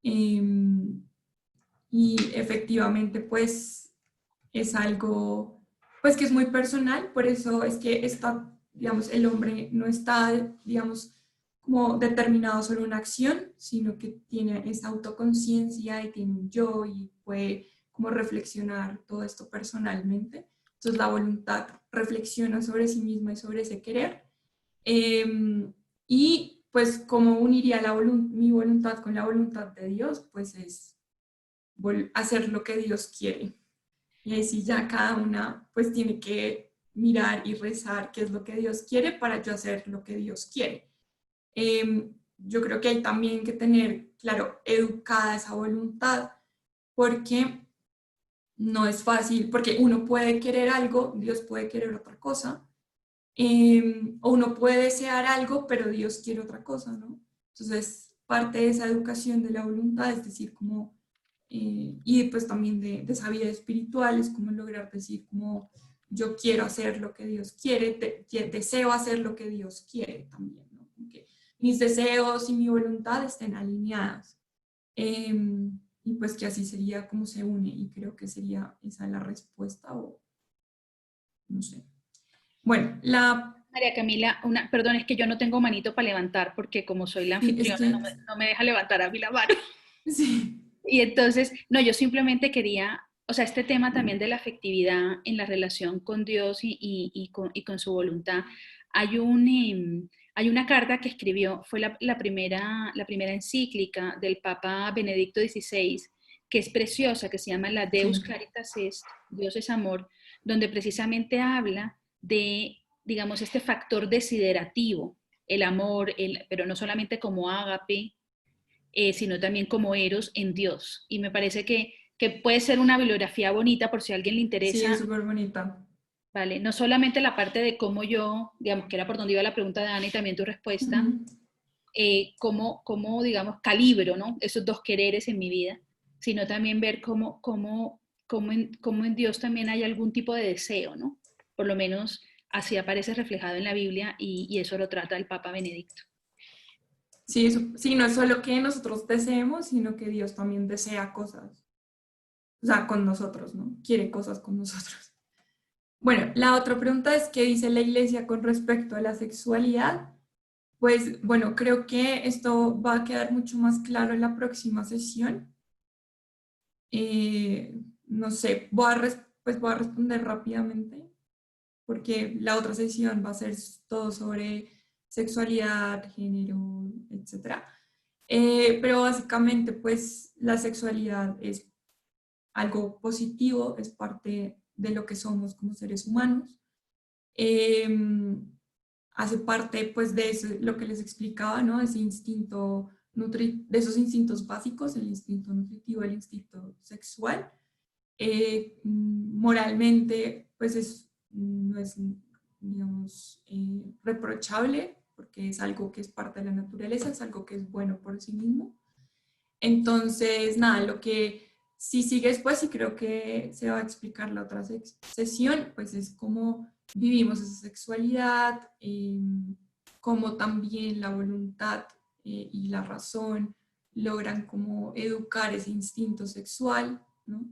Y efectivamente, pues es algo, pues que es muy personal, por eso es que está, digamos, el hombre no está, digamos, como determinado solo una acción, sino que tiene esa autoconciencia y tiene un yo y puede como reflexionar todo esto personalmente. Entonces la voluntad reflexiona sobre sí misma y sobre ese querer. Y pues cómo uniría mi voluntad con la voluntad de Dios, pues es hacer lo que Dios quiere. Y ahí sí ya cada una pues tiene que mirar y rezar qué es lo que Dios quiere para yo hacer lo que Dios quiere. Yo creo que hay también que tener, claro, educada esa voluntad, porque no es fácil, porque uno puede querer algo, Dios puede querer otra cosa, o uno puede desear algo, pero Dios quiere otra cosa, ¿no? Entonces, parte de esa educación de la voluntad, es decir, como, y pues también de esa vida espiritual, es como lograr decir como, yo quiero hacer lo que Dios quiere, deseo hacer lo que Dios quiere también, ¿no? Que mis deseos y mi voluntad estén alineadas. Y pues que así sería como se une, y creo que sería esa la respuesta, o no sé. Bueno, María Camila, perdón, es que yo no tengo manito para levantar porque como soy la sí, es anfitriona que, no me deja levantar a mí la mano. sí, Y entonces, no, yo simplemente quería, o sea, este tema también de la afectividad en la relación con Dios y con su voluntad. Hay una carta que escribió, fue la primera encíclica del Papa Benedicto XVI, que es preciosa, que se llama la Deus sí, Caritas Est, Dios es amor, donde precisamente habla de, digamos, este factor desiderativo, el amor, pero no solamente como ágape, sino también como Eros en Dios. Y me parece que puede ser una bibliografía bonita por si a alguien le sí, es interesa, súper bonita. ¿vale? No solamente la parte de cómo yo, digamos, que era por donde iba la pregunta de Ana y también tu respuesta, Ujú. cómo, digamos, calibro, ¿no? Esos dos quereres en mi vida, sino también ver cómo en Dios también hay algún tipo de deseo, ¿no? Por lo menos así aparece reflejado en la Biblia y eso lo trata el Papa Benedicto. Sí, sí, no es solo que nosotros deseemos, sino que Dios también desea cosas, o sea, con nosotros, ¿no? Quiere cosas con nosotros. Bueno, la otra pregunta es, ¿qué dice la Iglesia con respecto a la sexualidad? Pues bueno, creo que esto va a quedar mucho más claro en la próxima sesión. No sé, pues voy a responder rápidamente, porque la otra sesión va a ser todo sobre sexualidad, género, etc. Pero básicamente, pues la sexualidad es algo positivo, es parte de lo que somos como seres humanos. Hace parte pues de eso, lo que les explicaba, ¿no? Ese instinto de esos instintos básicos, el instinto nutritivo, el instinto sexual. Moralmente pues no es, digamos, reprochable, porque es algo que es parte de la naturaleza, es algo que es bueno por sí mismo. Entonces, nada, lo que sí sigue después, y creo que se va a explicar la otra sesión, pues es cómo vivimos esa sexualidad, cómo también la voluntad y la razón logran como educar ese instinto sexual, ¿no?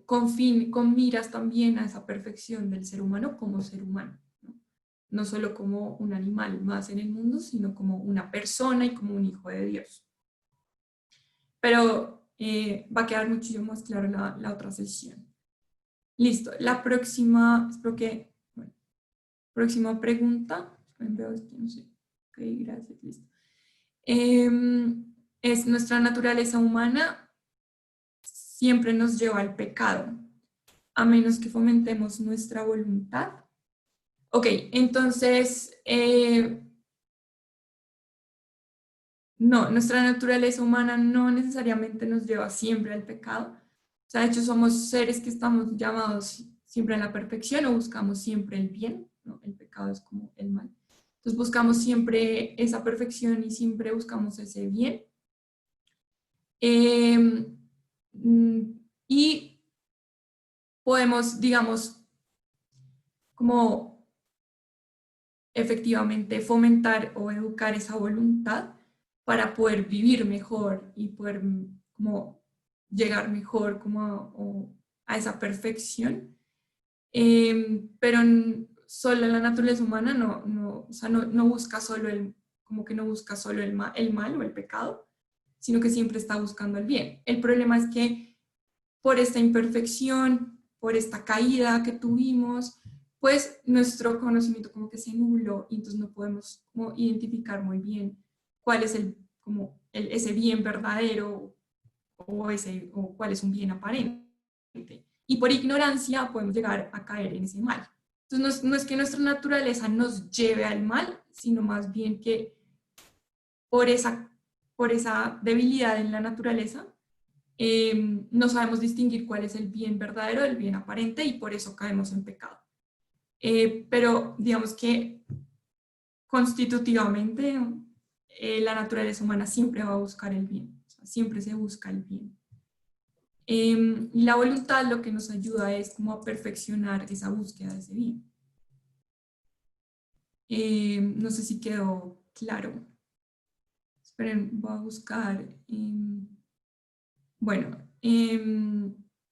Con miras también a esa perfección del ser humano como ser humano, ¿no? No solo como un animal más en el mundo, sino como una persona y como un hijo de Dios. Pero va a quedar muchísimo más claro la otra sesión. Listo, la próxima, espero que, bueno, próxima pregunta, veo esto, no sé, ok, gracias, listo. Es nuestra naturaleza humana siempre nos lleva al pecado, a menos que fomentemos nuestra voluntad. Ok, entonces, no, nuestra naturaleza humana no necesariamente nos lleva siempre al pecado. O sea, de hecho somos seres que estamos llamados siempre a la perfección o buscamos siempre el bien, ¿no? El pecado es como el mal. Entonces buscamos siempre esa perfección y siempre buscamos ese bien. Y podemos, digamos, como efectivamente fomentar o educar esa voluntad para poder vivir mejor y poder como llegar mejor como a esa perfección. Pero solo la naturaleza humana o sea, no busca solo como que no busca solo el mal o el pecado, sino que siempre está buscando el bien. El problema es que por esta imperfección, por esta caída que tuvimos, pues nuestro conocimiento como que se nubló y entonces no podemos como identificar muy bien cuál es ese bien verdadero o cuál es un bien aparente. Y por ignorancia podemos llegar a caer en ese mal. Entonces no es que nuestra naturaleza nos lleve al mal, sino más bien que por esa debilidad en la naturaleza, no sabemos distinguir cuál es el bien verdadero del bien aparente y por eso caemos en pecado. Pero digamos que constitutivamente la naturaleza humana siempre va a buscar el bien, o sea, siempre se busca el bien. Y la voluntad lo que nos ayuda es como a perfeccionar esa búsqueda de ese bien. No sé si quedó claro. Esperen, voy a buscar. Bueno,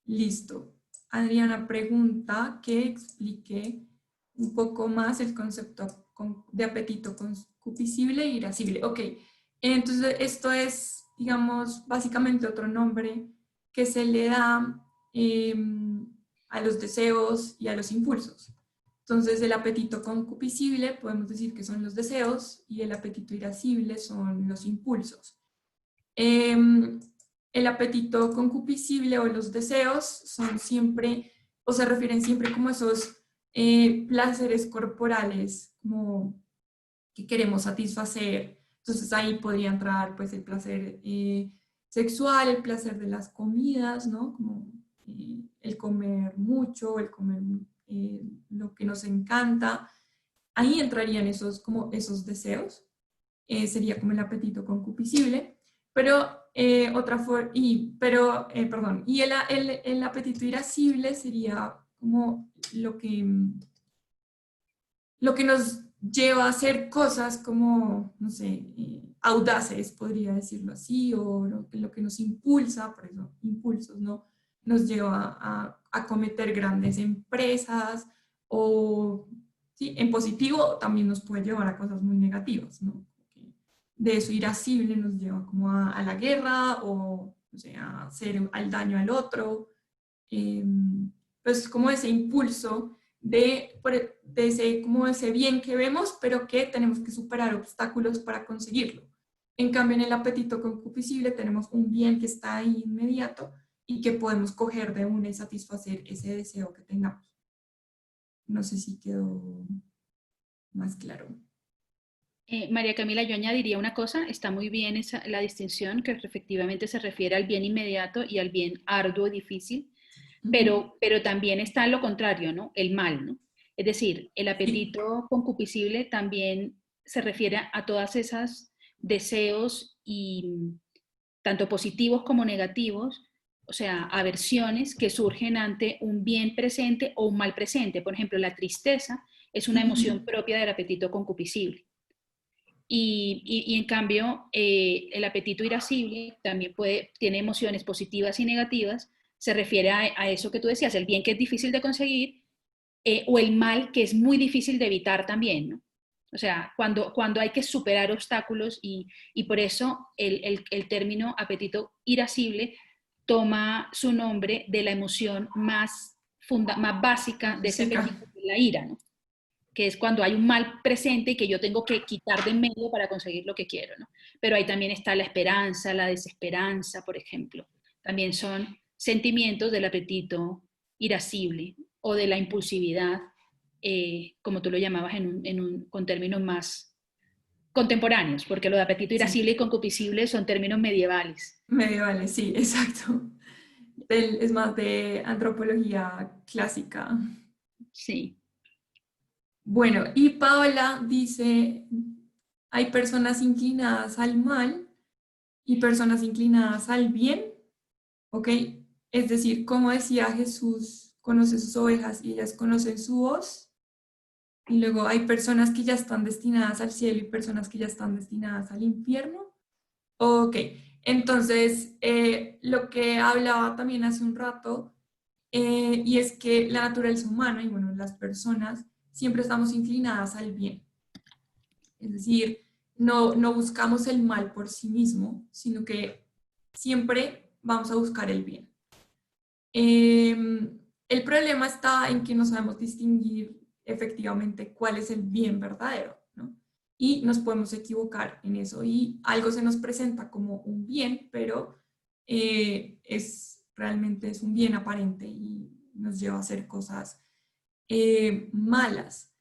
listo. Adriana pregunta que explique un poco más el concepto de apetito concupiscible e irascible. Ok, entonces esto es, digamos, básicamente otro nombre que se le da a los deseos y a los impulsos. Entonces el apetito concupiscible podemos decir que son los deseos y el apetito irascible son los impulsos. El apetito concupiscible o los deseos son siempre, o se refieren siempre como esos placeres corporales, como que queremos satisfacer. Entonces ahí podría entrar pues el placer sexual, el placer de las comidas, ¿no? Como el comer mucho, el comer lo que nos encanta. Ahí entrarían como esos deseos. Sería como el apetito concupiscible. Pero el apetito irascible sería como lo que nos lleva a hacer cosas como, no sé, audaces, podría decirlo así, o lo que nos impulsa, por eso, impulsos, ¿no? nos lleva a cometer grandes empresas, o ¿sí? En positivo también nos puede llevar a cosas muy negativas, ¿no? De eso irascible nos lleva como a la guerra, o sea, a hacer al daño al otro, pues como ese impulso de ese, como ese bien que vemos, pero que tenemos que superar obstáculos para conseguirlo. En cambio, en el apetito concupiscible tenemos un bien que está ahí inmediato y que podemos coger de una y satisfacer ese deseo que tengamos. No sé si quedó más claro. María Camila, yo añadiría una cosa, está muy bien la distinción, que efectivamente se refiere al bien inmediato y al bien arduo y difícil, pero también está lo contrario, ¿no? El mal, ¿no? Es decir, el apetito concupiscible también se refiere a todas esas deseos, y tanto positivos como negativos, o sea, aversiones que surgen ante un bien presente o un mal presente. Por ejemplo, la tristeza es una emoción propia del apetito concupiscible. Y en cambio, el apetito irascible también tiene emociones positivas y negativas, se refiere a eso que tú decías, el bien que es difícil de conseguir, o el mal que es muy difícil de evitar también, ¿no? O sea, cuando hay que superar obstáculos, y por eso el término apetito irascible toma su nombre de la emoción más básica de ese apetito, que es la ira, ¿no? Que es cuando hay un mal presente y que yo tengo que quitar de en medio para conseguir lo que quiero, ¿no? Pero ahí también está la esperanza, la desesperanza, por ejemplo. También son sentimientos del apetito irascible o de la impulsividad, como tú lo llamabas con términos más contemporáneos, porque lo de apetito irascible y concupiscible son términos medievales. Medievales, sí, exacto. Es más de antropología clásica. Sí. Bueno, y Paola dice, hay personas inclinadas al mal y personas inclinadas al bien, ¿ok? Es decir, como decía Jesús, conoce sus ovejas y ellas conocen su voz. Y luego hay personas que ya están destinadas al cielo y personas que ya están destinadas al infierno. Ok, entonces lo que hablaba también hace un rato, y es que la naturaleza humana y bueno, las personas siempre estamos inclinadas al bien. Es decir, no buscamos el mal por sí mismo, sino que siempre vamos a buscar el bien. El problema está en que no sabemos distinguir efectivamente cuál es el bien verdadero, ¿no? Y nos podemos equivocar en eso, y algo se nos presenta como un bien, pero realmente es un bien aparente y nos lleva a hacer cosas malas.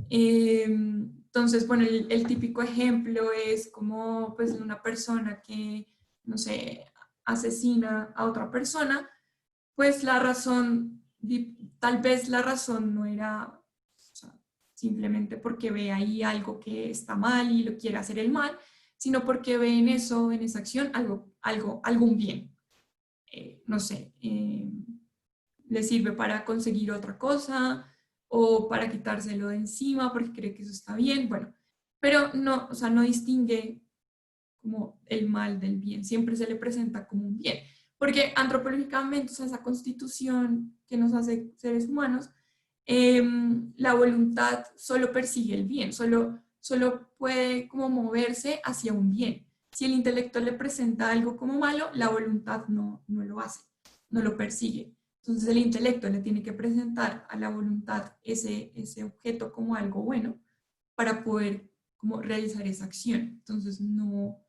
Entonces, bueno, el típico ejemplo es como pues una persona que, no sé, asesina a otra persona, pues la razón, tal vez la razón no era, o sea, simplemente porque ve ahí algo que está mal y lo quiere hacer el mal, sino porque ve en eso, en esa acción, algún bien. No sé, le sirve para conseguir otra cosa o para quitárselo de encima porque cree que eso está bien, bueno, pero no, o sea, no distingue como el mal del bien, siempre se le presenta como un bien. Porque antropológicamente, o sea, esa constitución que nos hace seres humanos, la voluntad solo persigue el bien, solo puede como moverse hacia un bien. Si el intelecto le presenta algo como malo, la voluntad no lo hace, no lo persigue. Entonces el intelecto le tiene que presentar a la voluntad ese objeto como algo bueno para poder como realizar esa acción. Entonces no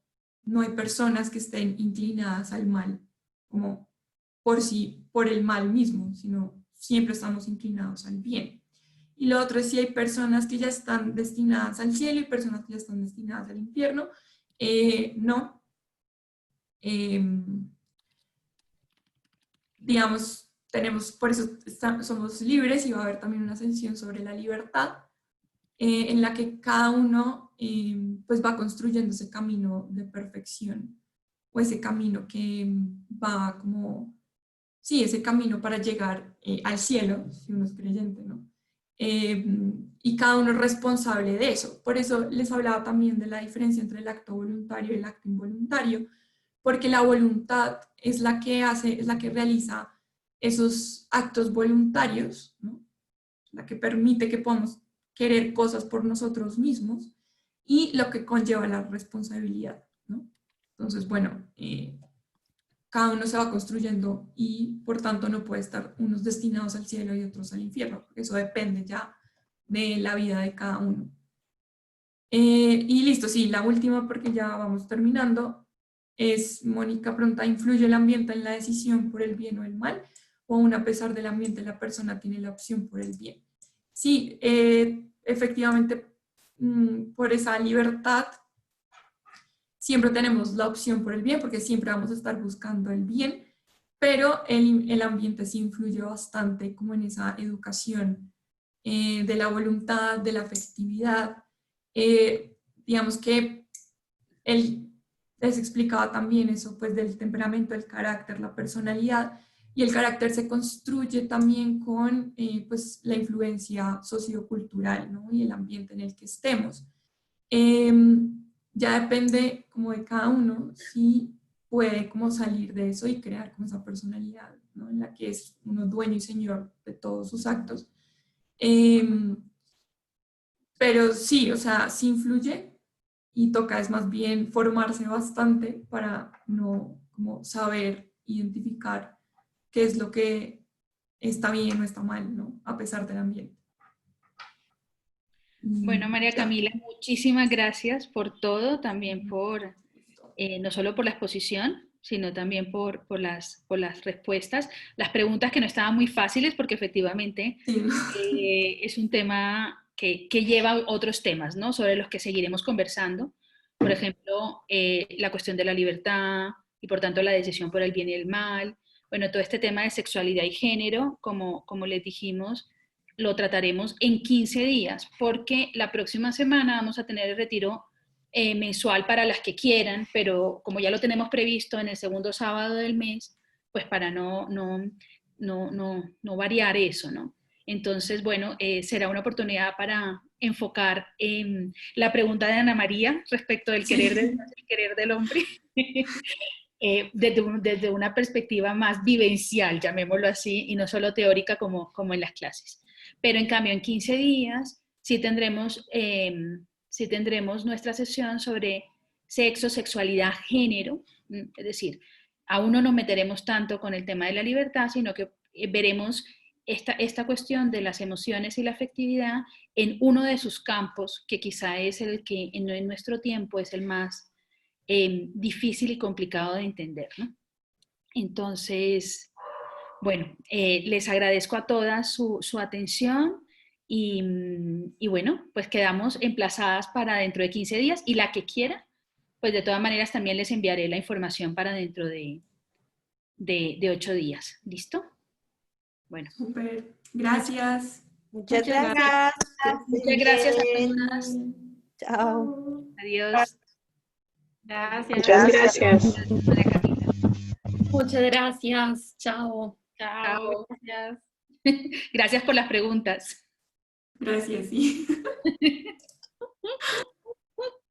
hay personas que estén inclinadas al mal como por el mal mismo, sino siempre estamos inclinados al bien. Y lo otro es si hay personas que ya están destinadas al cielo y personas que ya están destinadas al infierno. No. Digamos, por eso somos libres, y va a haber también una sección sobre la libertad, en la que cada uno pues va construyendo ese camino de perfección, o ese camino que va como, sí, ese camino para llegar al cielo, si uno es creyente, ¿no? Y cada uno es responsable de eso. Por eso les hablaba también de la diferencia entre el acto voluntario y el acto involuntario, porque la voluntad es la que realiza esos actos voluntarios, ¿no? La que permite que podamos querer cosas por nosotros mismos, y lo que conlleva la responsabilidad, ¿no? Entonces, bueno, cada uno se va construyendo y por tanto no puede estar unos destinados al cielo y otros al infierno, porque eso depende ya de la vida de cada uno. Y listo, sí, la última, porque ya vamos terminando, es, Mónica pregunta, ¿influye el ambiente en la decisión por el bien o el mal? ¿O aún a pesar del ambiente la persona tiene la opción por el bien? Sí, efectivamente, por esa libertad siempre tenemos la opción por el bien, porque siempre vamos a estar buscando el bien, pero el ambiente sí influye bastante como en esa educación de la voluntad, de la afectividad. Digamos que él les explicaba también eso, pues del temperamento, el carácter, la personalidad, y el carácter se construye también con pues la influencia sociocultural, ¿no? Y el ambiente en el que estemos. Ya depende como de cada uno si puede como salir de eso y crear como esa personalidad, ¿no? En la que es uno dueño y señor de todos sus actos. Pero sí, o sea, sí influye y toca es más bien formarse bastante para no como saber identificar qué es lo que está bien o está mal, ¿no? A pesar del ambiente. Bueno, María Ya. Camila, muchísimas gracias por todo, también por, no solo por la exposición, sino también por las respuestas, las preguntas que no estaban muy fáciles, porque efectivamente Sí. es un tema que lleva otros temas, ¿no? Sobre los que seguiremos conversando. Por ejemplo, la cuestión de la libertad y por tanto la decisión por el bien y el mal. Bueno, todo este tema de sexualidad y género, como les dijimos, lo trataremos en 15 días, porque la próxima semana vamos a tener el retiro mensual para las que quieran, pero como ya lo tenemos previsto en el segundo sábado del mes, pues para no variar eso, ¿no? Entonces, bueno, será una oportunidad para enfocar la pregunta de Ana María respecto del querer de Dios y el querer del hombre desde una perspectiva más vivencial, llamémoslo así, y no solo teórica como en las clases. Pero en cambio, en 15 días sí tendremos nuestra sesión sobre sexo, sexualidad, género, es decir, aún no nos meteremos tanto con el tema de la libertad, sino que veremos esta cuestión de las emociones y la afectividad en uno de sus campos, que quizá es el que en nuestro tiempo es el más difícil y complicado de entender, ¿no? Entonces, bueno, les agradezco a todas su atención y bueno, pues quedamos emplazadas para dentro de 15 días y la que quiera, pues de todas maneras también les enviaré la información para dentro de 8 días. ¿Listo? Bueno. Súper. Gracias. Muchas gracias. Muchas gracias a todas. Chao. Adiós. Gracias. Muchas gracias. Muchas gracias. Chao. Chao. Gracias. Gracias por las preguntas. Gracias, sí.